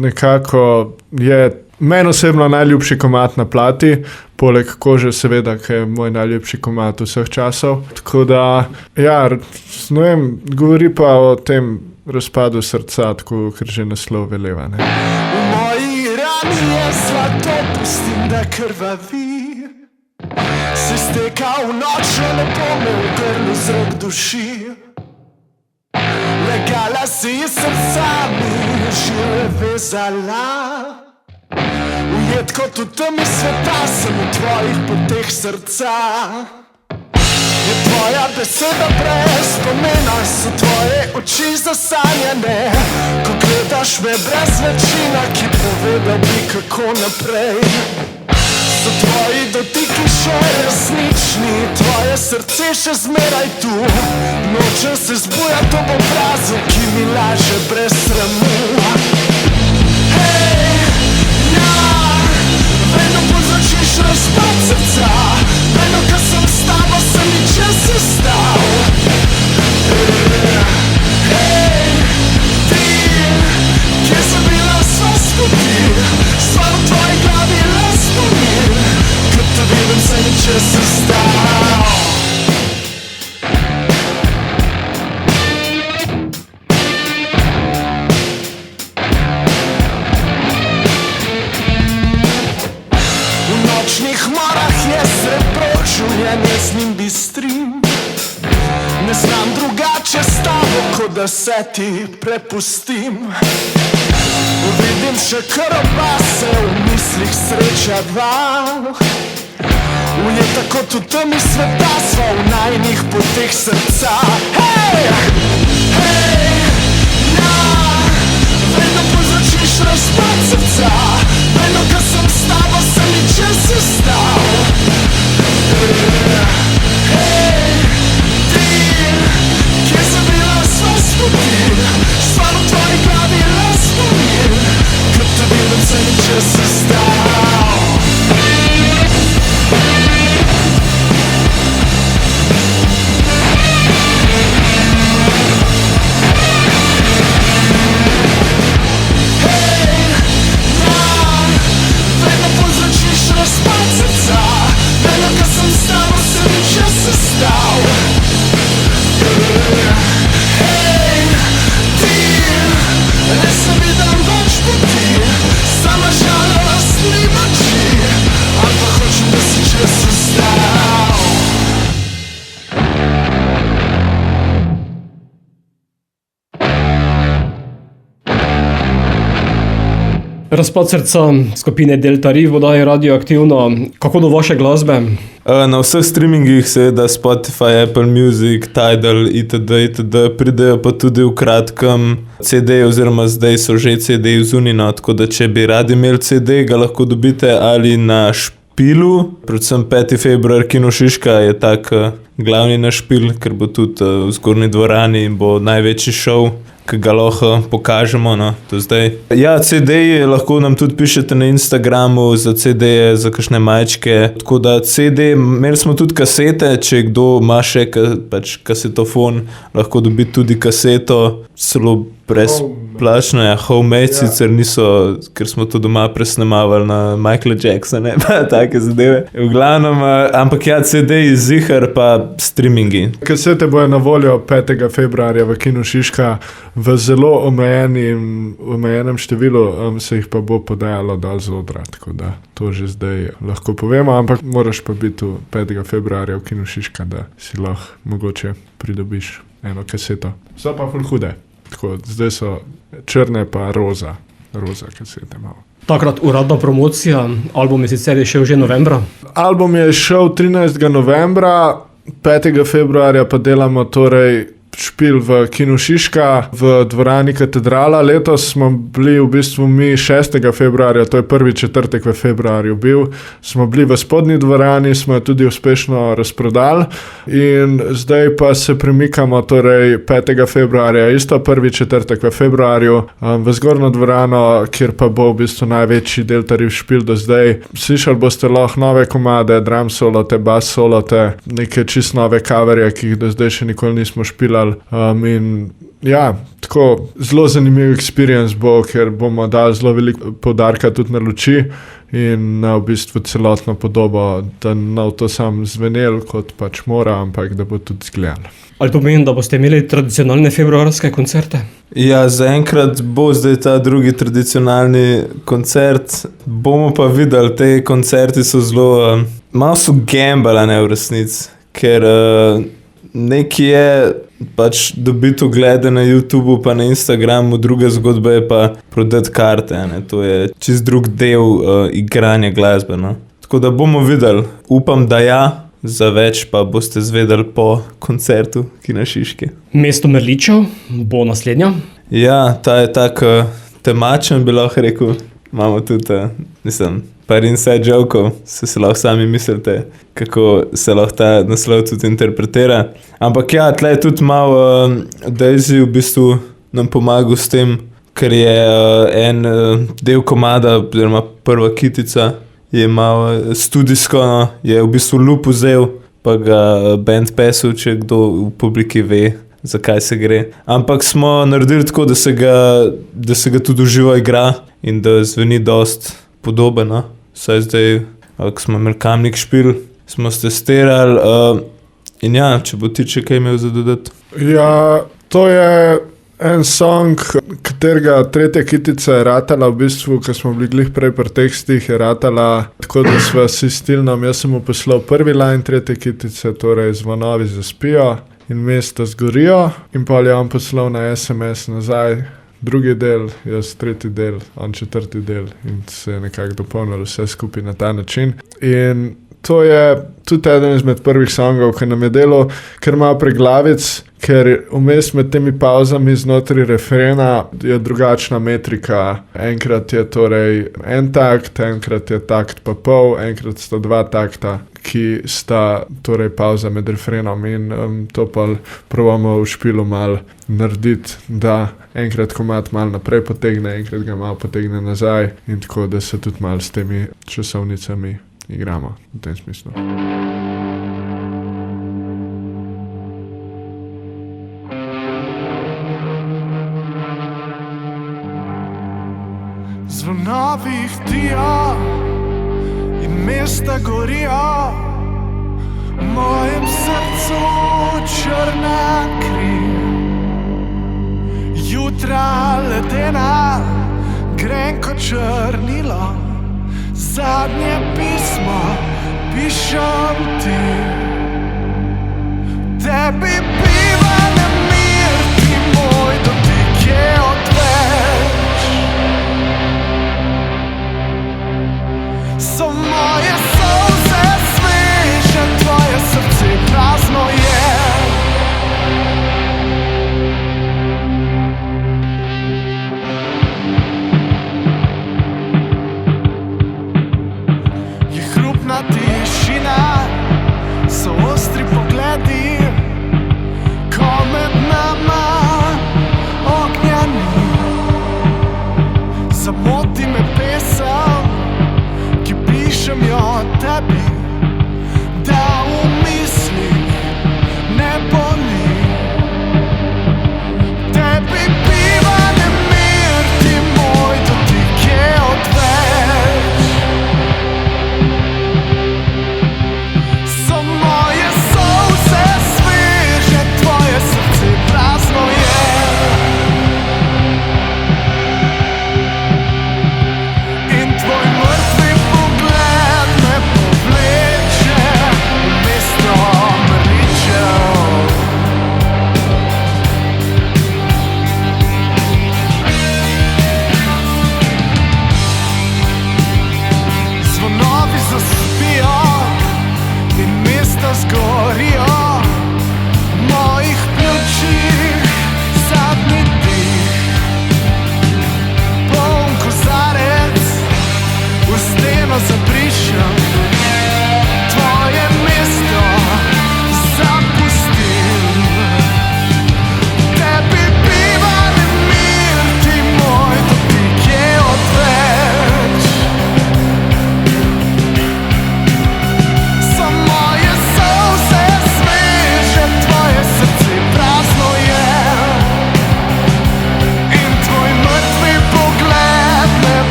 nekako je meni osebno najljubši komad na plati, poleg Kože seveda, ki je moj najljubši komad vseh časov. Tako da, ja, ne vem, govori pa o tem razpadu srca, tako ker že naslov veleva. Ne? V moji rani je zlato, pustim, da krvavi. Si stekal v noč, lepo me v grlu z rok duši. Legala si srca mi, žile vezala. Ujet kot v temi sveta, sem v tvojih poteh srca. Je tvoja beseda brez pomena, so tvoje oči zasanjane. Ko gledaš me brez večina, ki povedal bi kako naprej. So tvoji dotiki še resnični, tvoje srce še zmeraj tu. Nočem se zbujati ob obrazu, ki mi laže brez sramu. Hej, ja, vedno povzročiš razpad srca. Vedno, ko sem s tabo, sem ničem sestal. Hej, ti, kje sem bila, sva skupaj. Stvar v tvoji glavi je le spomin, ko te vidim, se ničem sestal. V nočnih morah je srebro, življenje z njim bistrim. Ne znam drugače s tabo, kot da se ti prepustim. Vidim še krobase, v mislih sreča val. Ujeta kot v temi sveta, sva v najnih poteh srca. Hej, hej, ja, vedno povzročiš razpad srca. Vedno, ko sem s tabo, sem ničem sestal. Hej, ti, kje sem bila, sva skupaj. Stvar v tvoji glavi je le spomin, ko te vidim, se ničem sestal. Razpad srca skupine Delta Riff bodaje radioaktivno. Kako do vaše glasbe? Na vseh streamingih, seveda Spotify, Apple Music, Tidal itd. Pridejo pa tudi v kratkem CD, oziroma zdaj so že CD-ji zunino, tako da če bi radi imeli CD, ga lahko dobite ali na Špilu, predvsem 5. februar Kino Šiška je tak glavni naš špil, ker bo tudi v Zgornji dvorani in bo največji šov, ki ga lahko pokažemo, no, do zdaj. Ja, CD-ji lahko nam tudi pišete na Instagramu za CD-je, za kakšne majčke, tako da CD, imeli smo tudi kasete, če kdo ima še pač kasetofon, lahko dobi tudi kaseto, celo brezplačno, ja, homemade, sicer niso, ker smo to doma presnemavali na Michaela Jacksona, pa take zadeve. V glavnem, ampak ja, CD-ji zihar pa streamingi. Kasete bojo na voljo 5. februarja v Kinu Šiška v zelo omejenem številu, se jih pa bo podajalo dal z odra, tako da to že zdaj lahko povemo, ampak moraš pa biti 5. februarja v Kinu Šiška, da si lahko mogoče pridobiš eno kaseto. So pa ful hude. Tako, zdaj so črne pa roza kasete malo. Takrat uradna promocija, album je sicer šel že novembra. Album je šel 13. novembra, 5. februarja pa delamo torej špil v Kinu Šiška v dvorani Katedrala. Letos smo bili v bistvu mi 6. februarja, to je prvi četrtek v februarju bil, smo bili v spodnji dvorani, smo jo tudi uspešno razprodali in zdaj pa se premikamo torej 5. februarja, isto prvi četrtek v februarju v Zgornjo dvorano, kjer pa bo v bistvu največji Delta Riff špil do zdaj. Slišali boste lahko nove komade, drum solote, bass solote, neke čist nove coverje, ki jih do zdaj še nikoli nismo špilali. delali. In ja, tako zelo zanimiv experience bo, ker bomo dali zelo veliko poudarka tudi na luči in na v bistvu celotno podobo, da ne bo to sam zvenel, kot pač mora, ampak da bo tudi zgledal. Ali to pomeni, da boste imeli tradicionalne februarske koncerte? Ja, zaenkrat bo zdaj ta drugi tradicionalni koncert. Bomo pa videli, te koncerti so zelo, malo so gambala, ne, v resnici, ker nekaj je pač dobiti oglede na YouTubu pa na Instagramu, druga zgodba je pa prodati karte, ne. To je čist drug del igranja glasbe, no. Tako da bomo videli, upam, da ja. Za več pa boste zvedeli po koncertu, ki na Šiški. Mesto Merličev bo naslednja. Ja, ta je tak temačen, bi lahko rekel. Imamo tudi, par inside joke-ov, se lahko sami mislite, kako se lahko ta naslov tudi interpretira. Ampak ja, tle je tudi malo Daisy v bistvu nam pomagal s tem, ker je en del komada, oziroma prva kitica, je malo studijsko, no, je v bistvu loop vzel, pa ga band pesel, če kdo v publiki ve, zakaj se gre. Ampak smo naredili tako, da se ga tudi v živo igra in da zveni dost podobno. Saj zdaj, ko smo imeli Kamnik špil, smo stestirali in ja, če bo ti še kaj imel za dodati. Ja, to je en song, katerega tretja kitica je ratala v bistvu, ko smo bili glih prej pri tekstih, je ratala tako, da sva si stilno, jaz sem mu poslal prvi line tretje kitice, torej Zvonovi zaspijo in mesta zgorijo, in pa je on poslal na SMS nazaj drugi del, jaz tretji del, on četrti del in se je nekako dopolnilo vse skupaj na ta način. In to je tudi eden izmed prvih songov, ki nam je delo kar malo preglavic, ker vmes med temi pauzami znotraj refrena je drugačna metrika. Enkrat je torej en takt, enkrat je takt pa pol, enkrat sta dva takta, ki sta torej pauza med refrenom in to pa probamo v špilu malo narediti, da enkrat komad malo naprej potegne, enkrat ga malo potegne nazaj in tako, da se tudi malo s temi časovnicami igramo v tem smislu. Zvonovi htijo in mesta gorijo, v mojem srcu črna kri. Jutra ledena, grenko črnilo, zadnje pismo pišem ti. Tebi biva nemir, ti moj dotik je odveč. So moje solze sveže, tvoje srce prazno je. Je hrupna tišina, so ostri pogledi,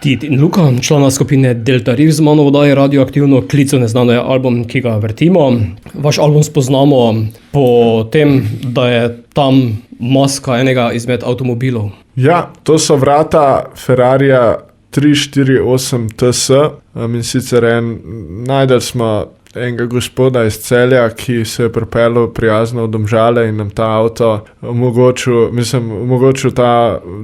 Tit in Luka, člana skupine Delta Riff z mano v oddaji Radioaktivno, Klicev neznano je album, ki ga vrtimo. Vaš album spoznamo po tem, da je tam maska enega izmed avtomobilov. Ja, to so vrata Ferrarija 348 TS, in sicer najdel smo enega gospoda iz Celja, ki se je pripeljal prijazno v Domžale in nam ta avto omogočil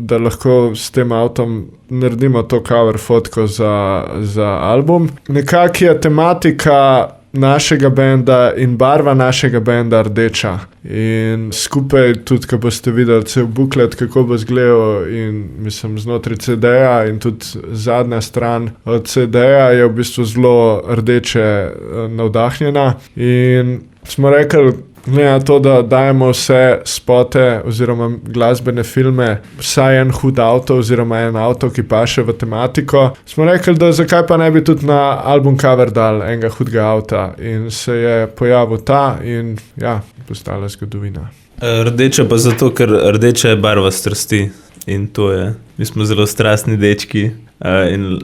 da lahko s tem avtom naredimo to cover fotko za album. Nekako je tematika našega benda in barva našega benda rdeča. In skupaj tudi, ko boste videli cel buklet, kako bo izgledal in znotraj CD-ja in tudi zadnja stran od CD-ja je v bistvu zelo rdeče navdahnjena. In smo rekli, glede na to, da dajemo vse spote oziroma glasbene filme, vsaj en hud avto oziroma en avto, ki paše v tematiko, smo rekli, da zakaj pa ne bi tudi na album cover dal enega hudega avta. In se je pojavil ta in ja, postala zgodovina. Rdeča pa zato, ker rdeča je barva strasti in to je. Mi smo zelo strastni dečki in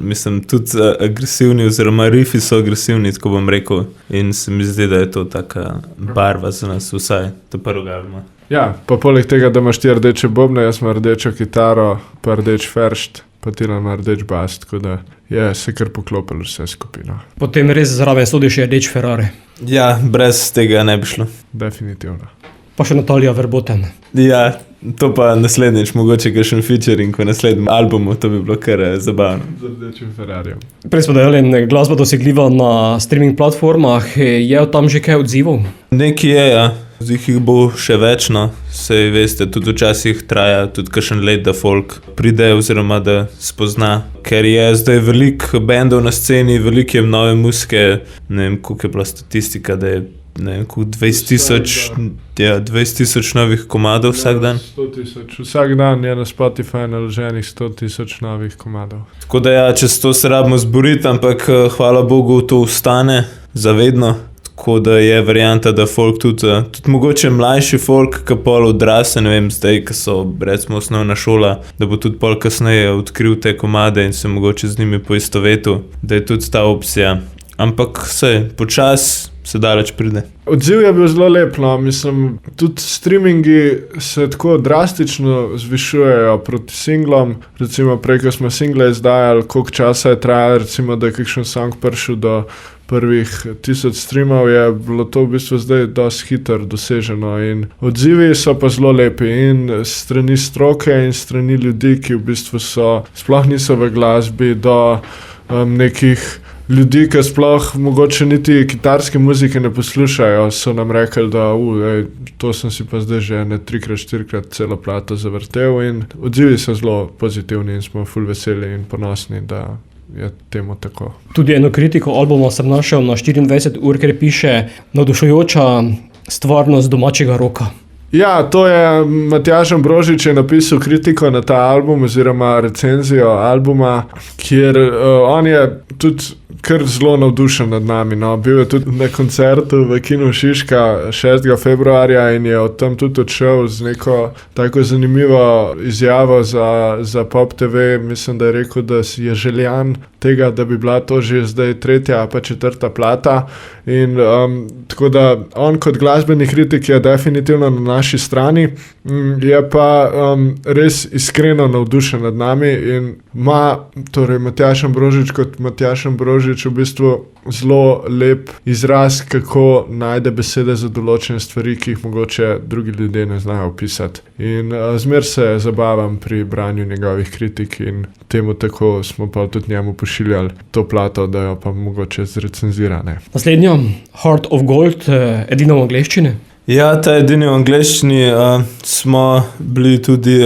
tudi agresivni oziroma rifi so agresivni, tako bom rekel. In se mi zdi, da je to taka barva za nas vsaj, to prvega albuma. Ja, pa poleg tega, da imaš ti rdeče bobne, jaz imam rdečo kitaro, pa rdeč feršt, pa Tina ima rdeč bas, tako da je se kar poklopilo vse skupino. Potem res zraven sodi še rdeč Ferrari. Ja, brez tega ne bi šlo. Definitivno. Pa še Natalija Verboten. Ja, to pa naslednjič, mogoče kakšen featuring v naslednjem albumu, to bi bilo kar zabavno. Z rdečim Ferrarijem. Prej smo dejali, glasba dosegljiva na streaming platformah, je tam že kaj odzivov? Nekaj je, ja. Zdaj jih bo še več, no. Sej veste, tudi včasih traja tudi kakšen let, da folk pride oziroma da spozna. Ker je zdaj veliko bendov na sceni, veliko je nove muzike, ne vem, koliko je bila statistika, da je 20,000 novih komadov vsak dan. 100,000. Vsak dan je na Spotify naloženih 100,000 novih komadov. Tako da ja, čez to se rabimo zboriti, ampak hvala Bogu to ostane zavedno. Tako da je varianta, da folk tudi mogoče mlajši folk, ki pol odraste, ne vem, zdaj, ki so recimo osnovna šola, da bo tudi pol kasneje odkril te komade in se mogoče z njimi poistovetil, da je tudi ta opcija. Ampak počas se daleč pride. Odziv je bil zelo lep, no. Tudi streamingi se tako drastično zvišujejo proti singlom. Recimo prej, ko smo single izdajali, koliko časa je trajalo, recimo, da je kakšen song prišel do prvih 1000 streamov, je bilo to v bistvu zdaj dosti hitro doseženo in odzivi so pa zelo lepi in strani stroke in strani ljudi, ki v bistvu sploh niso v glasbi, do nekih ljudi, ki sploh mogoče niti kitarske muzike ne poslušajo, so nam rekli, da to sem si pa zdaj že 3-4 celo plato zavrtel in odzivi so zelo pozitivni in smo ful veseli in ponosni, da je temu tako. Tudi eno kritiko albuma sem našel na 24 ur, ker piše navdušujoča stvarnost domačega roka. Ja, to je Matjaž Ambrožič je napisal kritiko na ta album oziroma recenzijo albuma, kjer on je tudi kar zelo navdušen nad nami. No. Bil je tudi na koncertu v Kinu Šiška 6. februarja in je od tam tudi odšel z neko tako zanimivo izjavo za Pop TV. Mislim, da je rekel, da je željan tega, da bi bila to že zdaj 3. pa 4. plata. In tako da on kot glasbeni kritik je definitivno na naši strani, je pa res iskreno navdušen nad nami in ima torej Matjaž Ambrožič kot Matjaž Ambrožič v bistvu zelo lep izraz, kako najde besede za določene stvari, ki jih mogoče drugi ljudje ne znajo opisati. In zmer se zabavam pri branju njegovih kritik in temu tako smo pa tudi njemu pošiljali to plato, da jo pa mogoče zrecenzirane. Naslednjo, Heart of Gold, edino v angleščini. Ja, ta edini v angleščini smo bili tudi,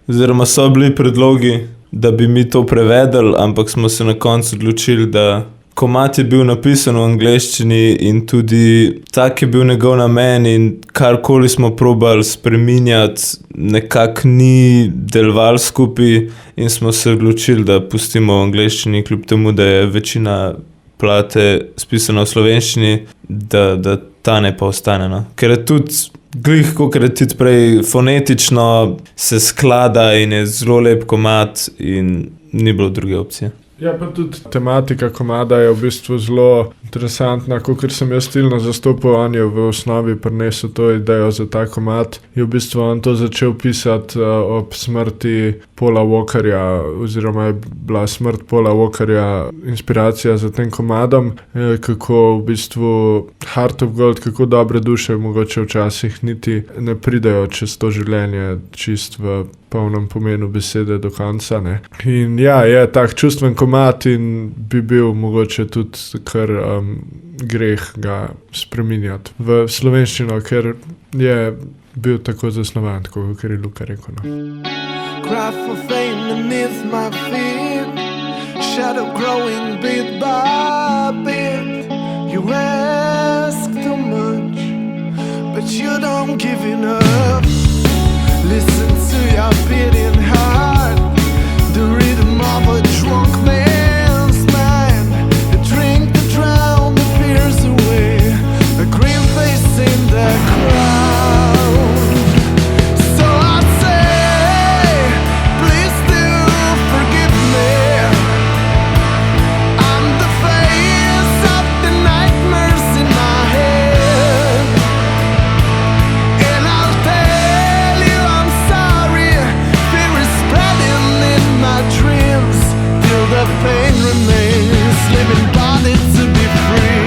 oziroma so bili predlogi, da bi mi to prevedli, ampak smo se na koncu odločili, da komad je bil napisan v angleščini in tudi tak je bil njegov namen in karkoli smo probali spreminjati, nekako ni delovalo skupaj in smo se odločili, da pustimo v angleščini, kljub temu, da je večina plate spisana v slovenščini, da ta ne pa ostane. No. Ker je tudi glih, kot je tudi prej, fonetično se sklada in je zelo lep komad in ni bilo druge opcije. Ja, pa tudi tematika komada je v bistvu zelo interesantna, kot sem jaz stilno zastopil, on je v osnovi prinesel to idejo za ta komad. Je v bistvu on to začel pisati ob smrti Paula Walkerja, oziroma je bila smrt Paula Walkerja inspiracija za tem komadom, kako v bistvu Heart of Gold, kako dobre duše mogoče včasih niti ne pridejo čez to življenje čist v polnem pomenu besede do konca, ne. In ja, je tak čustven komad in bi bil mogoče tudi kar greh ga spreminjati v slovenščino, ker je bil tako zasnovan, tako kot je Luka rekel. No. Cry for fame beneath my feet, shadow growing bit by bit. You ask too much, but you don't give enough. Listen to your beating heart, the rhythm of a drunk man's mind. A drink to drown the fears away, a green face in the crowd. So I say, please do forgive me. I'm the face of the nightmares in my head, and I'll tell you I'm sorry. Fear is spreading in my dreams till the pain remains, living body to be free.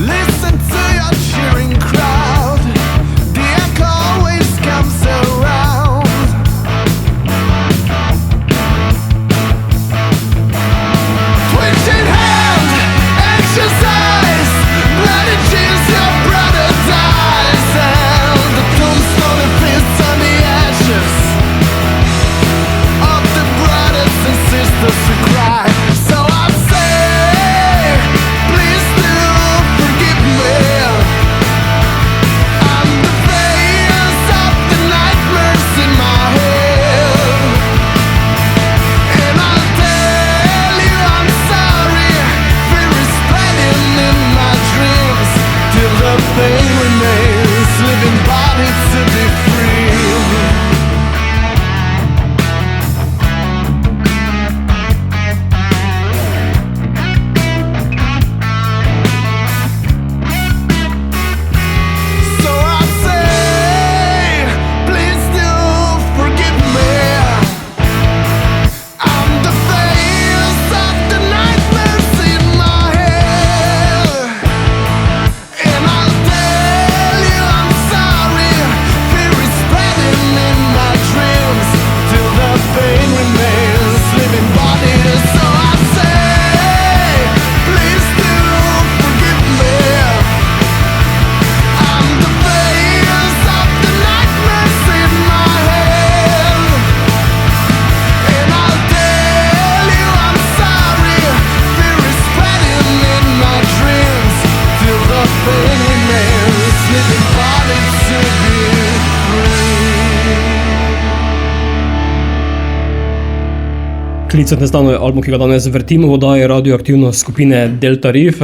Listen to your cheering crowd, the echo always comes around. Twitching hand, anxious eyes, bloody tears, your brother dies, and the tombstone feeds on the ashes of the brothers and sisters who cry. So I say, please do forgive me. I'm the face of the nightmares in my head, and I'll tell you I'm sorry. Fear is spreading in my dreams till the pain remains, living body to be free. So I say, please do forgive me. I'm the face of the nightmares in my head, and I'll tell you I'm sorry. Fear is spreading in my dreams till the pain remains, living bodies. So I say, please do forgive me. I'm the face of the nightmares in my head, and I'll tell you I'm sorry. Fear is spreading in my dreams till the pain remains, living body to be free. Klic od neznano je album, ki ga danes vrtimo v oddaji radioaktivno skupine Delta Reef.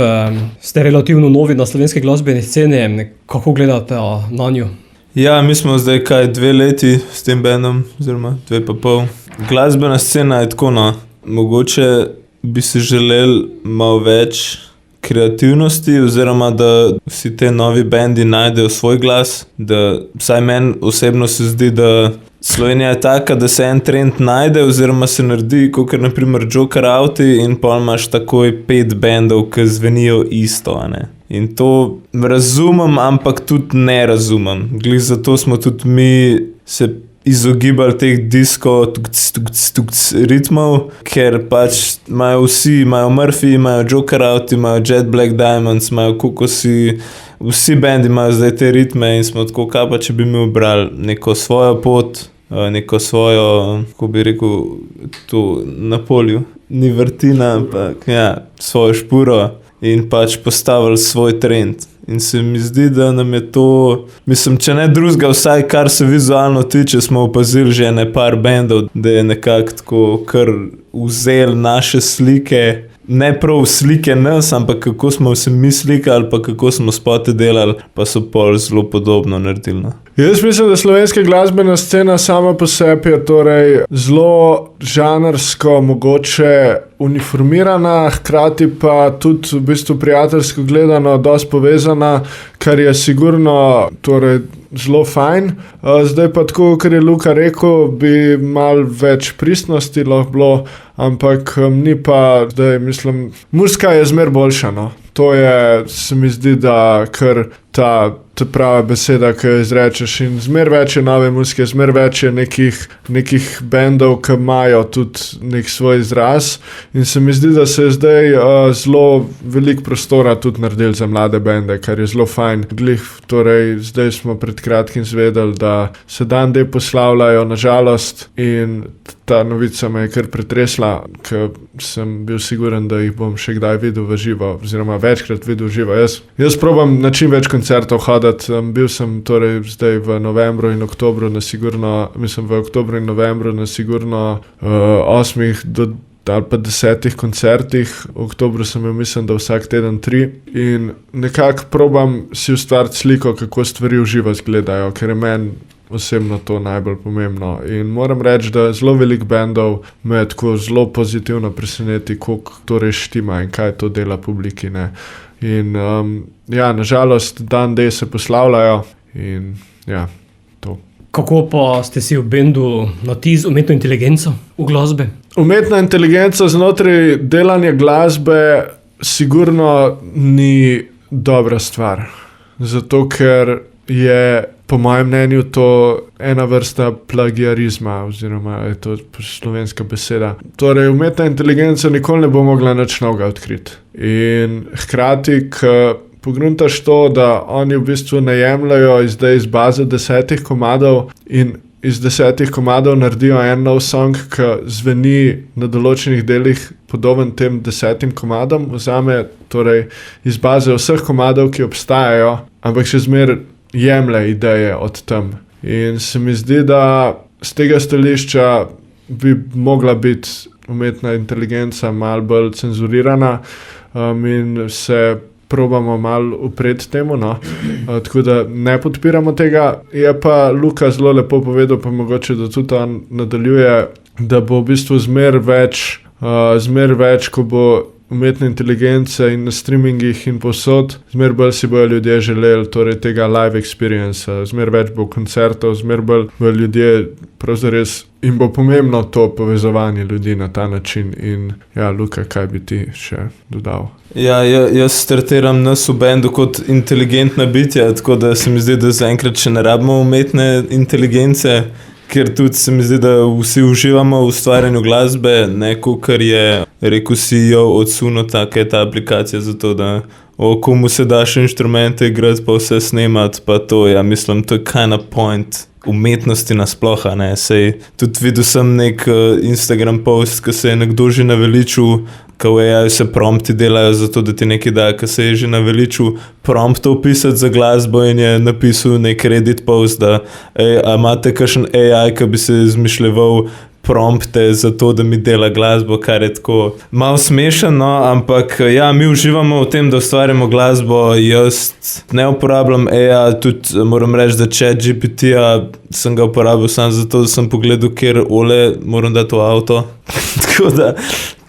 Ste relativno novi na slovenski glasbeni sceni. Kako gledate na njo? Ja, mi smo zdaj 2 leti s tem bandom, oziroma 2,5. Glasbena scena je tako, no, mogoče bi si želeli malo več kreativnosti, oziroma da vsi te novi bendi najdejo svoj glas, da vsaj meni osebno se zdi, da Slovenija je taka, da se en trend najde oziroma se naredi, kot naprimer Joker Outi, in pol imaš takoj 5 bendov, ki zvenijo isto, a ne. In to razumem, ampak tudi ne razumem. Glih zato smo tudi mi se izogibali teh disko ritmov, ker pač imajo vsi, imajo Murphy, imajo Joker Outi, imajo Jet Black Diamonds, imajo Kokosi, vsi bendi imajo zdaj te ritme in smo tako, kaj pa če bi mi obrali neko svojo pot, neko svojo, kako bi rekel, to na polju. Ni vrtina, ampak ja, svojo špuro in pač postavili svoj trend. In se mi zdi, da nam je to, mislim, če ne drugega, vsaj kar se vizualno tiče, smo opazili že par bendov, da je nekako tako kar vzel naše slike ne prav slike nas, ampak kako smo se mi slikali, pa kako smo spote delali, pa so pol zelo podobno naredili. No. Jaz mislim, da slovenska glasbena scena sama po sebi je torej zelo žanrsko mogoče uniformirana, hkrati pa tudi v bistvu prijateljsko gledano dosti povezana, kar je sigurno torej zelo fajn. Zdaj pa tako, kar je Luka rekel, bi malo več pristnosti lahko bilo, ampak ni pa, zdaj mislim, muzika je zmer boljša, no. To je, se mi zdi, da kar ta prava beseda, ki jo izrečeš, in zmer več je nove muzike, zmer več je nekih bendov, ki imajo tudi nek svoj izraz, in se mi zdi, da se je zdaj zelo veliko prostora tudi naredil za mlade bende, kar je zelo fajn. Torej, zdaj smo pred kratkim zvedeli, da se Dan D poslavljajo, nažalost, in ta novica me je kar pretresla, ker sem bil siguren, da jih bom še kdaj videl v živo, oziroma večkrat videl v živo. Jaz probam na čim več koncertov hoditi. Bil sem torej zdaj v novembru in oktobru na sigurno, mislim v oktobru in novembru na sigurno 8 ali pa 10 koncertih. V oktobru sem imel, mislim, da vsak teden 3 in nekako probam si ustvariti sliko, kako stvari v živo izgledajo, ker je meni osebno to najbolj pomembno. In moram reči, da zelo veliko bendov me tako zelo pozitivno preseneti, koliko to res štima in kaj to dela publiki, ne. In ja, nažalost Dan D se poslavljajo in ja, to. Kako pa ste si v bendu natiz umetno inteligenco v glasbe? Umetna inteligenca znotraj delanja glasbe sigurno ni dobra stvar. Zato, ker je po mojem mnenju to ena vrsta plagiarizma, oziroma je to slovenska beseda. Torej, umetna inteligenca nikoli ne bo mogla nič novega odkriti. In hkrati, pogruntaš to, da oni v bistvu ne jemljajo iz baze 10 komadov in iz 10 komadov naredijo en nov song, ki zveni na določenih delih podoben tem 10 komadom, vzame torej iz baze vseh komadov, ki obstajajo, ampak še zmer jemlje ideje od tam. In se mi zdi, da z tega stališča bi mogla biti umetna inteligenca malo bolj cenzurirana in se probamo malo upreti temu, no. Tako da ne podpiramo tega. Je pa Luka zelo lepo povedal, pa mogoče, da tudi on nadaljuje, da bo v bistvu zmer več, ko bo umetne inteligence in na streamingih in povsod, zmer bolj si bojo ljudje želeli torej tega live experience, zmer več bo koncertov, zmer bolj bo ljudje pravzaprav in bo pomembno to povezovanje ljudi na ta način. In ja, Luka, kaj bi ti še dodal? Ja, jaz tretiram nas v bendu kot inteligentna bitja, tako da se mi zdi, da zaenkrat še ne rabimo umetne inteligence, ker tudi se mi zdi, da vsi uživamo v ustvarjanju glasbe, neko, kar je rekel CEO od Sunota, kaj je ta aplikacija za to, da komu se daš inštrumente igrati, pa vse snemati, pa to, ja, mislim, to je kind of point umetnosti nasploh, ne, sej tudi videl sem nek Instagram post, ko se je nekdo že naveličil, ko v AI se prompti delajo za to, da ti nekaj da, ko se je že naveličil promptov pisati za glasbo in je napisal nek Reddit post, da a imate kakšen AI, ki bi se izmišljeval prompte za to, da mi dela glasbo, kar je tako malo smešno, no, ampak ja, mi uživamo v tem, da ustvarjamo glasbo. Jaz ne uporabljam AI, tudi moram reči, da ChatGPT-ja sem ga uporabil samo zato, da sem pogledal, kjer moram dati v avto. Tako da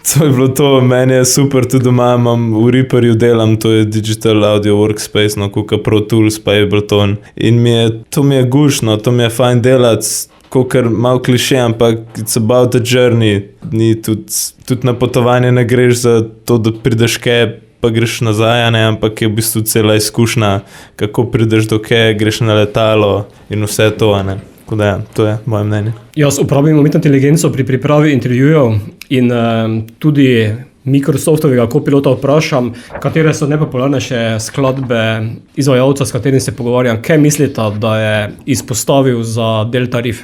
to je bilo to, meni je super, tudi doma imam v Reaperju delam, to je Digital Audio Workspace, no, kuka Pro Tools pa Ableton, in to mi je gušno, to mi je fajn delati, kakor malo kliše, ampak it's about the journey, ni tudi na potovanje ne greš za to, da prideš kaj, pa greš nazaj, ne, ampak je v bistvu cela izkušnja, kako prideš do kaj, greš na letalo in vse to, ne. Tako da ja, to je moje mnenje. Jaz uporabljam umetno inteligenco pri pripravi intervjujev in tudi Microsoftovega Copilota vprašam, katere so najpopularnejše skladbe izvajalca, s katerim se pogovarjam. Kaj mislite, da je izpostavil za Delta Riff?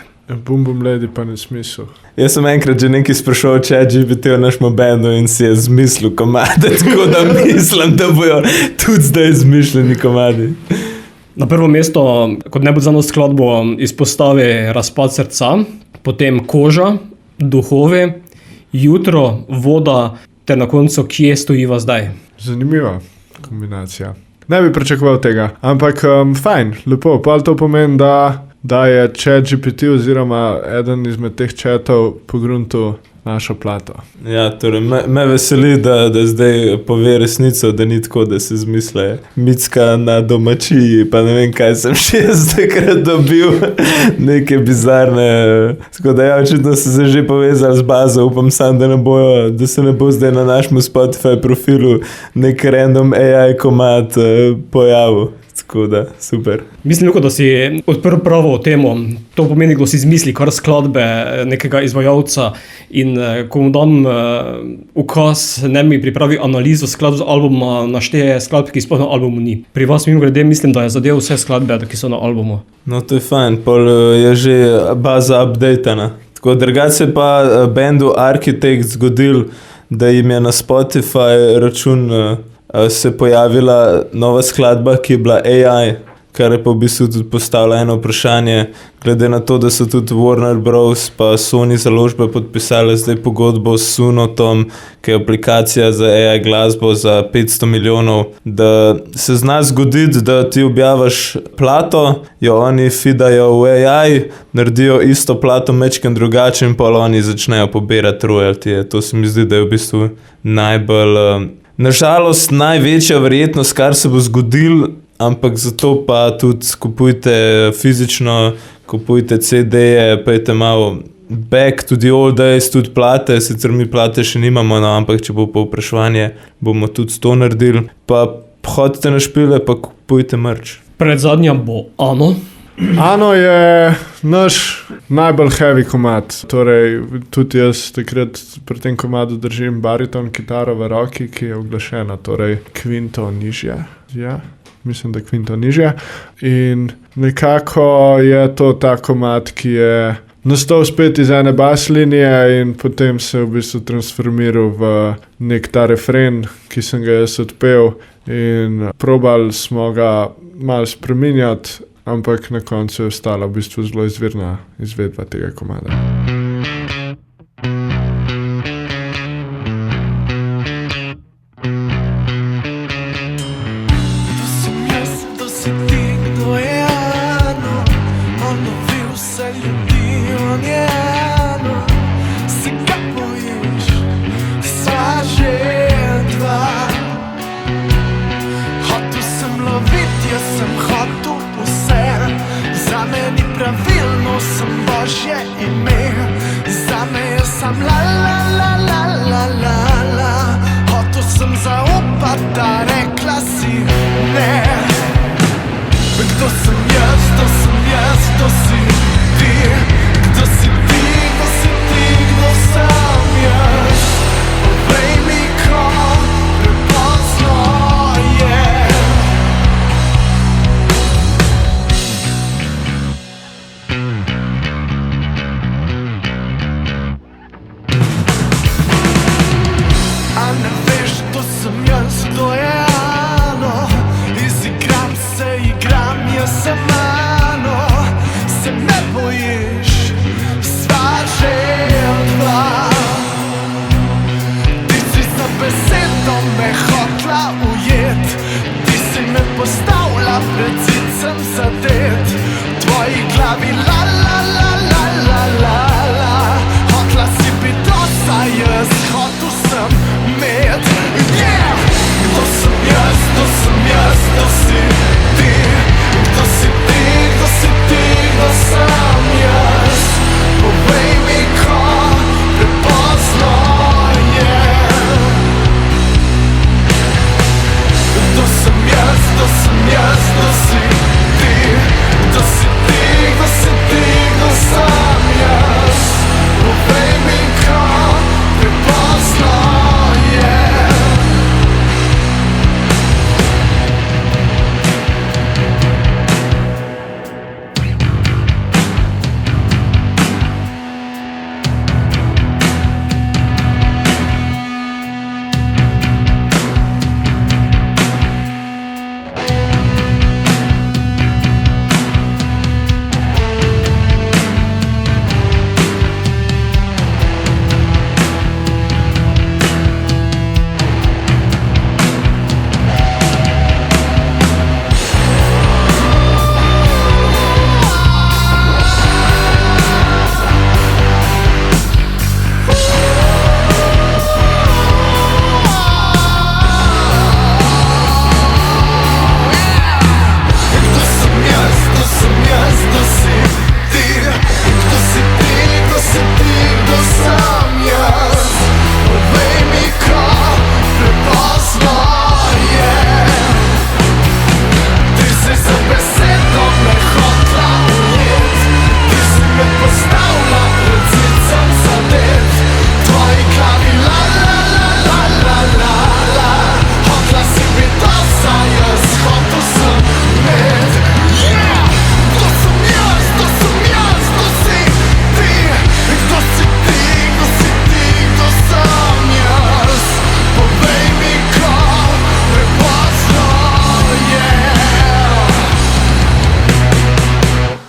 Bum Bum Lady pa ne smisel. Jaz sem enkrat že nekaj sprašal ChatGPT o našem bendu in si je zmislil komade, tako da mislim, da bojo tudi zdaj izmišljeni komadi. Na prvo mesto, kot najbolj znano skladbo, izpostavi Razpad srca, potem Koža, Duhovi, Jutro, Voda ter na koncu, kje stojiva zdaj. Zanimiva kombinacija. Ne bi pričakoval tega, ampak fajn, lepo. Pa to pomeni, da je ChatGPT oziroma eden izmed teh chatov pogruntil našo plato. Ja, torej, me veseli, da zdaj pove resnico, da ni tako, da se izmisle Micka na domačiji, pa ne vem, kaj sem še takrat dobil, neke bizarne. Tako da ja, očitno so se že povezali z bazo, upam sam, da se ne bo zdaj na našem Spotify profilu nek random AI komad pojavil. Tako da, super. Mislim, da si odprl pravo temo. To pomeni, da si izmisli kar skladbe nekega izvajalca in ko mu dam ukaz, ne mi pripravi analizo skladb z albuma, našteje skladb, ki sploh na albumu ni. Pri vas mimogrede mislim, da je zadev vse skladbe, ki so na albumu. No, to je fajn, pol je že baza updatena. Tako drugače pa bendu Architect zgodil, da jim je na Spotify račun se pojavila nova skladba, ki je bila AI, kar je pa v bistvu tudi postavilo eno vprašanje, glede na to, da so tudi Warner Bros. Pa Sony založbe podpisali zdaj pogodbo s Sunotom, ki je aplikacija za AI glasbo za 500 milijonov, da se zna zgoditi, da ti objaviš plato, jo oni feedajo v AI, naredijo isto plato mečken drugače in pa oni začnejo pobirati royaltije. To se mi zdi, da je v bistvu najbolj... Nažalost, največja verjetnost, kar se bo zgodil, ampak zato pa tudi kupujte fizično, kupujte CD-je, pejte malo back to the old days, tudi plate, sicer mi plate še nimamo, no, ampak če bo povpraševanje, bomo tudi to naredili. Pa hodite na špile, pa kupujte merch. Pred zadnja bo Ano. Ano je naš najbolj heavy komad, torej tudi jaz takrat pri tem komadu držim bariton kitaro v roki, ki je uglašena, torej kvinto nižje, ja, mislim, da kvinto nižje in nekako je to ta komad, ki je nastal spet iz ene bas linije in potem se v bistvu transformiral v nek ta refren, ki sem ga jaz odpel in probali smo ga malo spreminjati, ampak na koncu je ostala v bistvu zelo izvirna izvedba tega komada. Kdo sem jaz, kdo si ti, kdo je Ano? On lovi vse ljudi, on je Ano. Se ga bojiš, sva že dva. Hotel sem loviti, jaz sem hotel vse. Za meni pravilno sem Božje ime.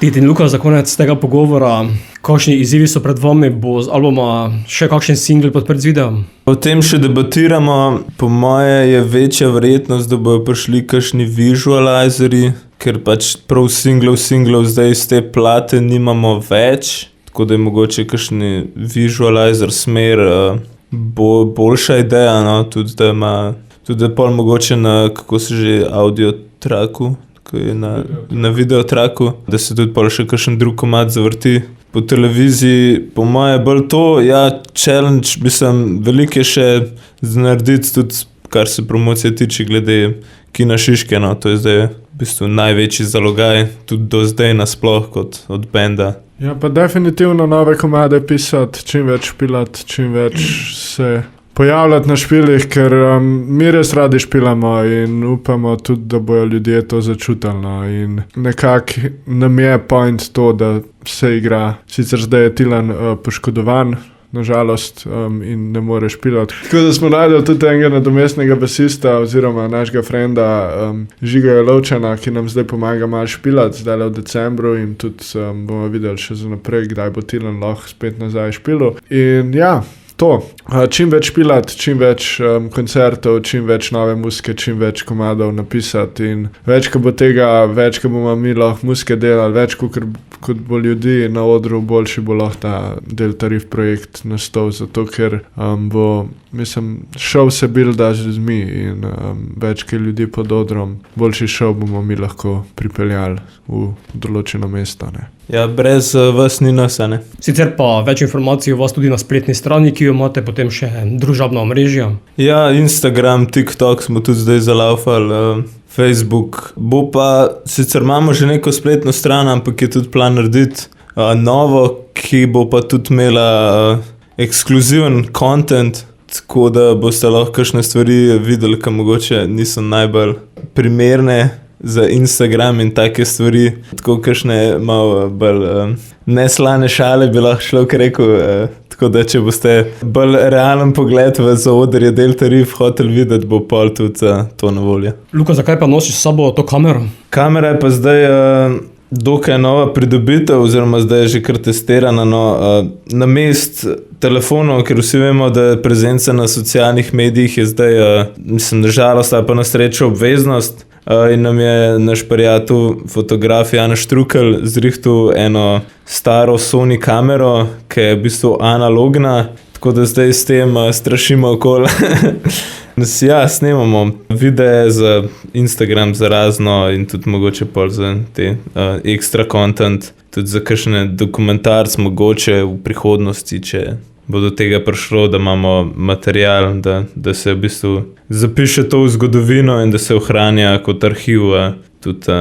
Tit in Luka, za konec tega pogovora, kakšni izzivi so pred vami, bo z albuma še kakšen single podprt z videom? O tem še debatiramo, po moje je večja verjetnost, da bojo prišli kakšni visualizerji, ker pač prav singlov zdaj iz te plate nimamo več, tako da je mogoče kakšni visualizer smer boljša ideja, no, tudi da pol mogoče na, kako se že, audio tracku, ko je na video tracku, da se tudi pol še kakšen drug komad zavrti. Po televiziji, po moje bolj to, ja, challenge, mislim, veliko je še narediti tudi, kar se promocije tiče glede Kina Šiške, no, to je zdaj v bistvu največji zalogaj, tudi do zdaj nasploh kot od benda. Ja, pa definitivno nove komade pisati, čim več špilati, čim več se pojavljati na špilih, ker mi res radi špilamo in upamo tudi, da bojo ljudje to začutili. No. In nekako nam je point to, da se igra. Sicer zdaj je Tilan poškodovan, nažalost, in ne more špilati. Tako da smo najdeli tudi enega nadomestnega basista oziroma našega frenda Žiga Jelovčana, ki nam zdaj pomaga malo špilati, zdaj v decembru in tudi bomo videli še za naprej, kdaj bo Tilan lahko spet nazaj špilil. In ja, to. Čim več špilati, čim več koncertov, čim več nove muzike, čim več komadov napisati in več, ko bo tega, več, ko bomo mi lahko muzike delali, več, kot bo ljudi na odru, boljši bo lahko ta Deltarif projekt nastal, zato ker bo, mislim, šov se bilda z ljudmi in več, ki ljudi pod odrom, boljši šov bomo mi lahko pripeljali v določeno mesto, ne. Ja, brez vas ni nas, ne. Sicer pa več informacij o vas tudi na spletni strani, ki jo imate potem še družabna omrežja. Ja, Instagram, TikTok smo tudi zdaj zalaufali, Facebook. Bo pa, sicer imamo že neko spletno stran, ampak je tudi plan narediti novo, ki bo pa tudi imela ekskluziven content, tako da boste lahko kakšne stvari videli, ki mogoče niso najbolj primerne za Instagram in take stvari, tako kakšne malo bolj neslane šale bi lahko človek rekel, tako da če boste bolj realen pogled v zaodrje Deltarif hotel videti, bo pol tudi to na voljo. Luka, zakaj pa nosiš s sabo to kamero? Kamera je pa zdaj dokaj nova pridobitev, oziroma zdaj je že kar testirana, no, namest telefonov, ker vsi vemo, da prezenca na socialnih medijih je zdaj, mislim, na žalost ali pa na srečo obveznost. In nam je naš prijatelj, fotograf Janez Štrukelj, zrihtal eno staro Sony kamero, ki je v bistvu analogna, tako da zdaj s tem strašimo okoli. Ja, snemamo videe za Instagram za razno in tudi mogoče pol za te ekstra content, tudi za kakšne dokumentarce mogoče v prihodnosti, če bo do tega prišlo, da imamo material, da se v bistvu zapiše to v zgodovino in da se ohranja kot arhiv tudi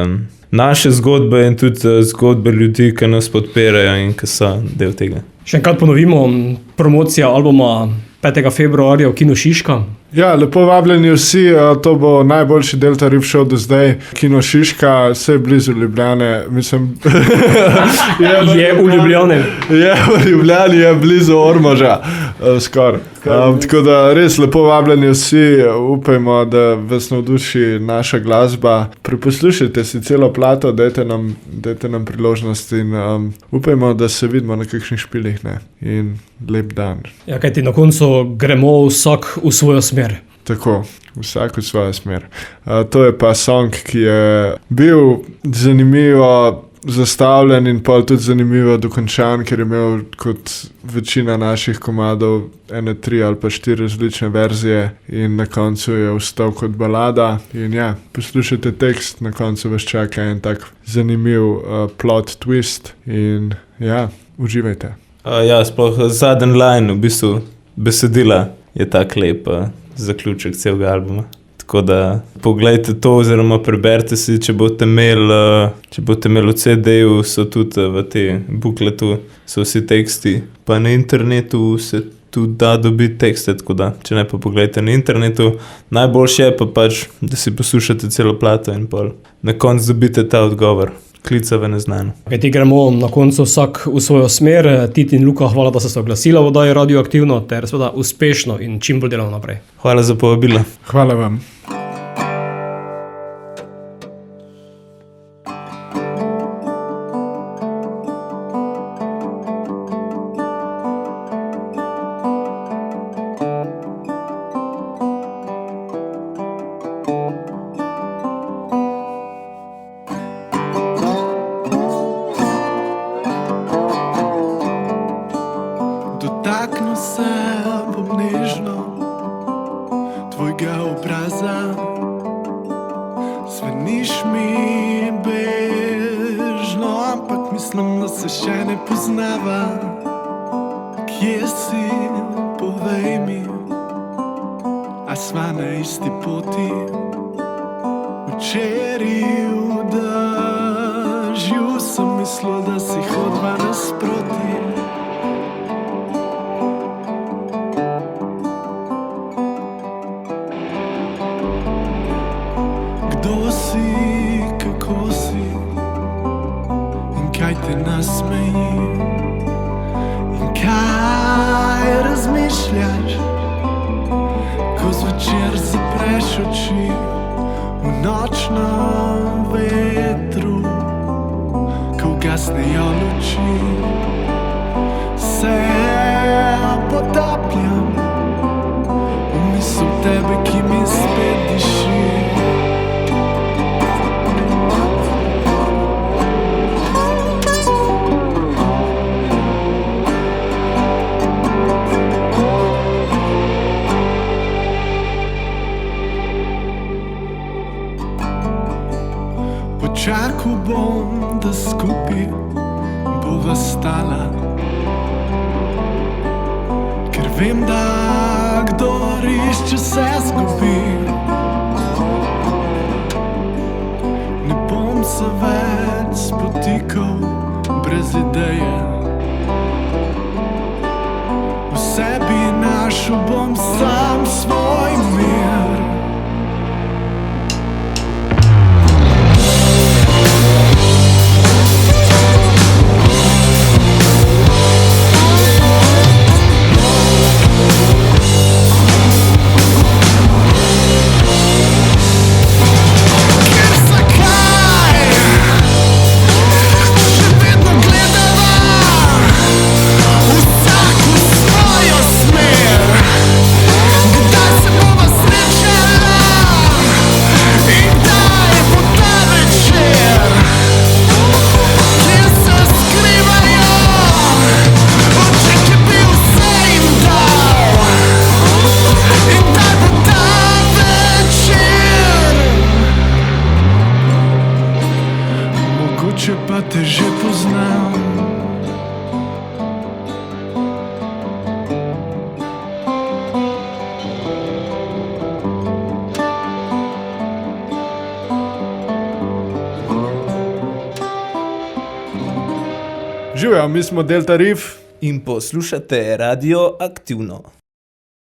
naše zgodbe in tudi zgodbe ljudi, ki nas podpirajo in ki so del tega. Še enkrat ponovimo, promocija albuma 5. februarja v Kinu Šiška. Ja, lepo vabljeni vsi, to bo najboljši Deltarif show do zdaj. Kino Šiška, vse blizu Ljubljane, mislim... Je v Ljubljani. Je v Ljubljani, je blizu Ormoža, skoraj. Tako da res lepo vabljeni vsi, upajmo, da vas navduši naša glasba. Preposlušajte si celo plato, dajte nam priložnost in upajmo, da se vidimo na kakšnih špilih, ne. In lep dan. Ja, kajti na koncu gremo vsak v svojo smer. Tako, vsak v svojo smer. To je pa song, ki je bil zanimivo zastavljen in pol tudi zanimivo dokončan, ker je imel kot večina naših komadov 1, 3 ali pa 4 različne verzije in na koncu je ostal kot balada. In ja, poslušajte tekst, na koncu vas čaka en tak zanimiv plot twist in ja, uživajte. Ja, sploh zadnji line, v bistvu besedila je tak lep zaključek celega albuma. Tako da poglejte to oziroma preberite si, če boste imeli v CD-ju, so tudi v te bukletu, so vsi teksti. Pa na internetu se tudi da dobiti tekste, tako da, če ne pa poglejte na internetu. Najboljše je pa pač, da si poslušate celo plato in pol na koncu dobite ta odgovor. Klica v neznano. Kajti gremo na koncu vsak v svojo smer. Tit in Luka, hvala, da ste se oglasila v oddaji Radioaktivno, ter seveda uspešno in čim bolj delamo naprej. Hvala za povabilo. Hvala vam. dotaknu se bom nežno tvojega obraza. Zveniš mi bežno, ampak mislim, da se še ne poznava. Kje si, povej mi, a sva na isti poti? Včeraj v dežju sem mislil, da si hodva nasproti. Kdo si, kako si in kaj te nasmeji in kaj razmišljaš, ko zvečer zapreš oči v nočnem vetru, ko ugasnejo luči. Se potapljam v misel tebe, ki mi spet diši. Počakal bom, da skupaj bova stala, ker vem, da kdor išče se zgubi. Ne bom se več spotikal brez ideje, v sebi našel bom sam svoj mir. Če pa te že poznam, Živijo, mi smo Delta Riff. In poslušate Radio Aktivno.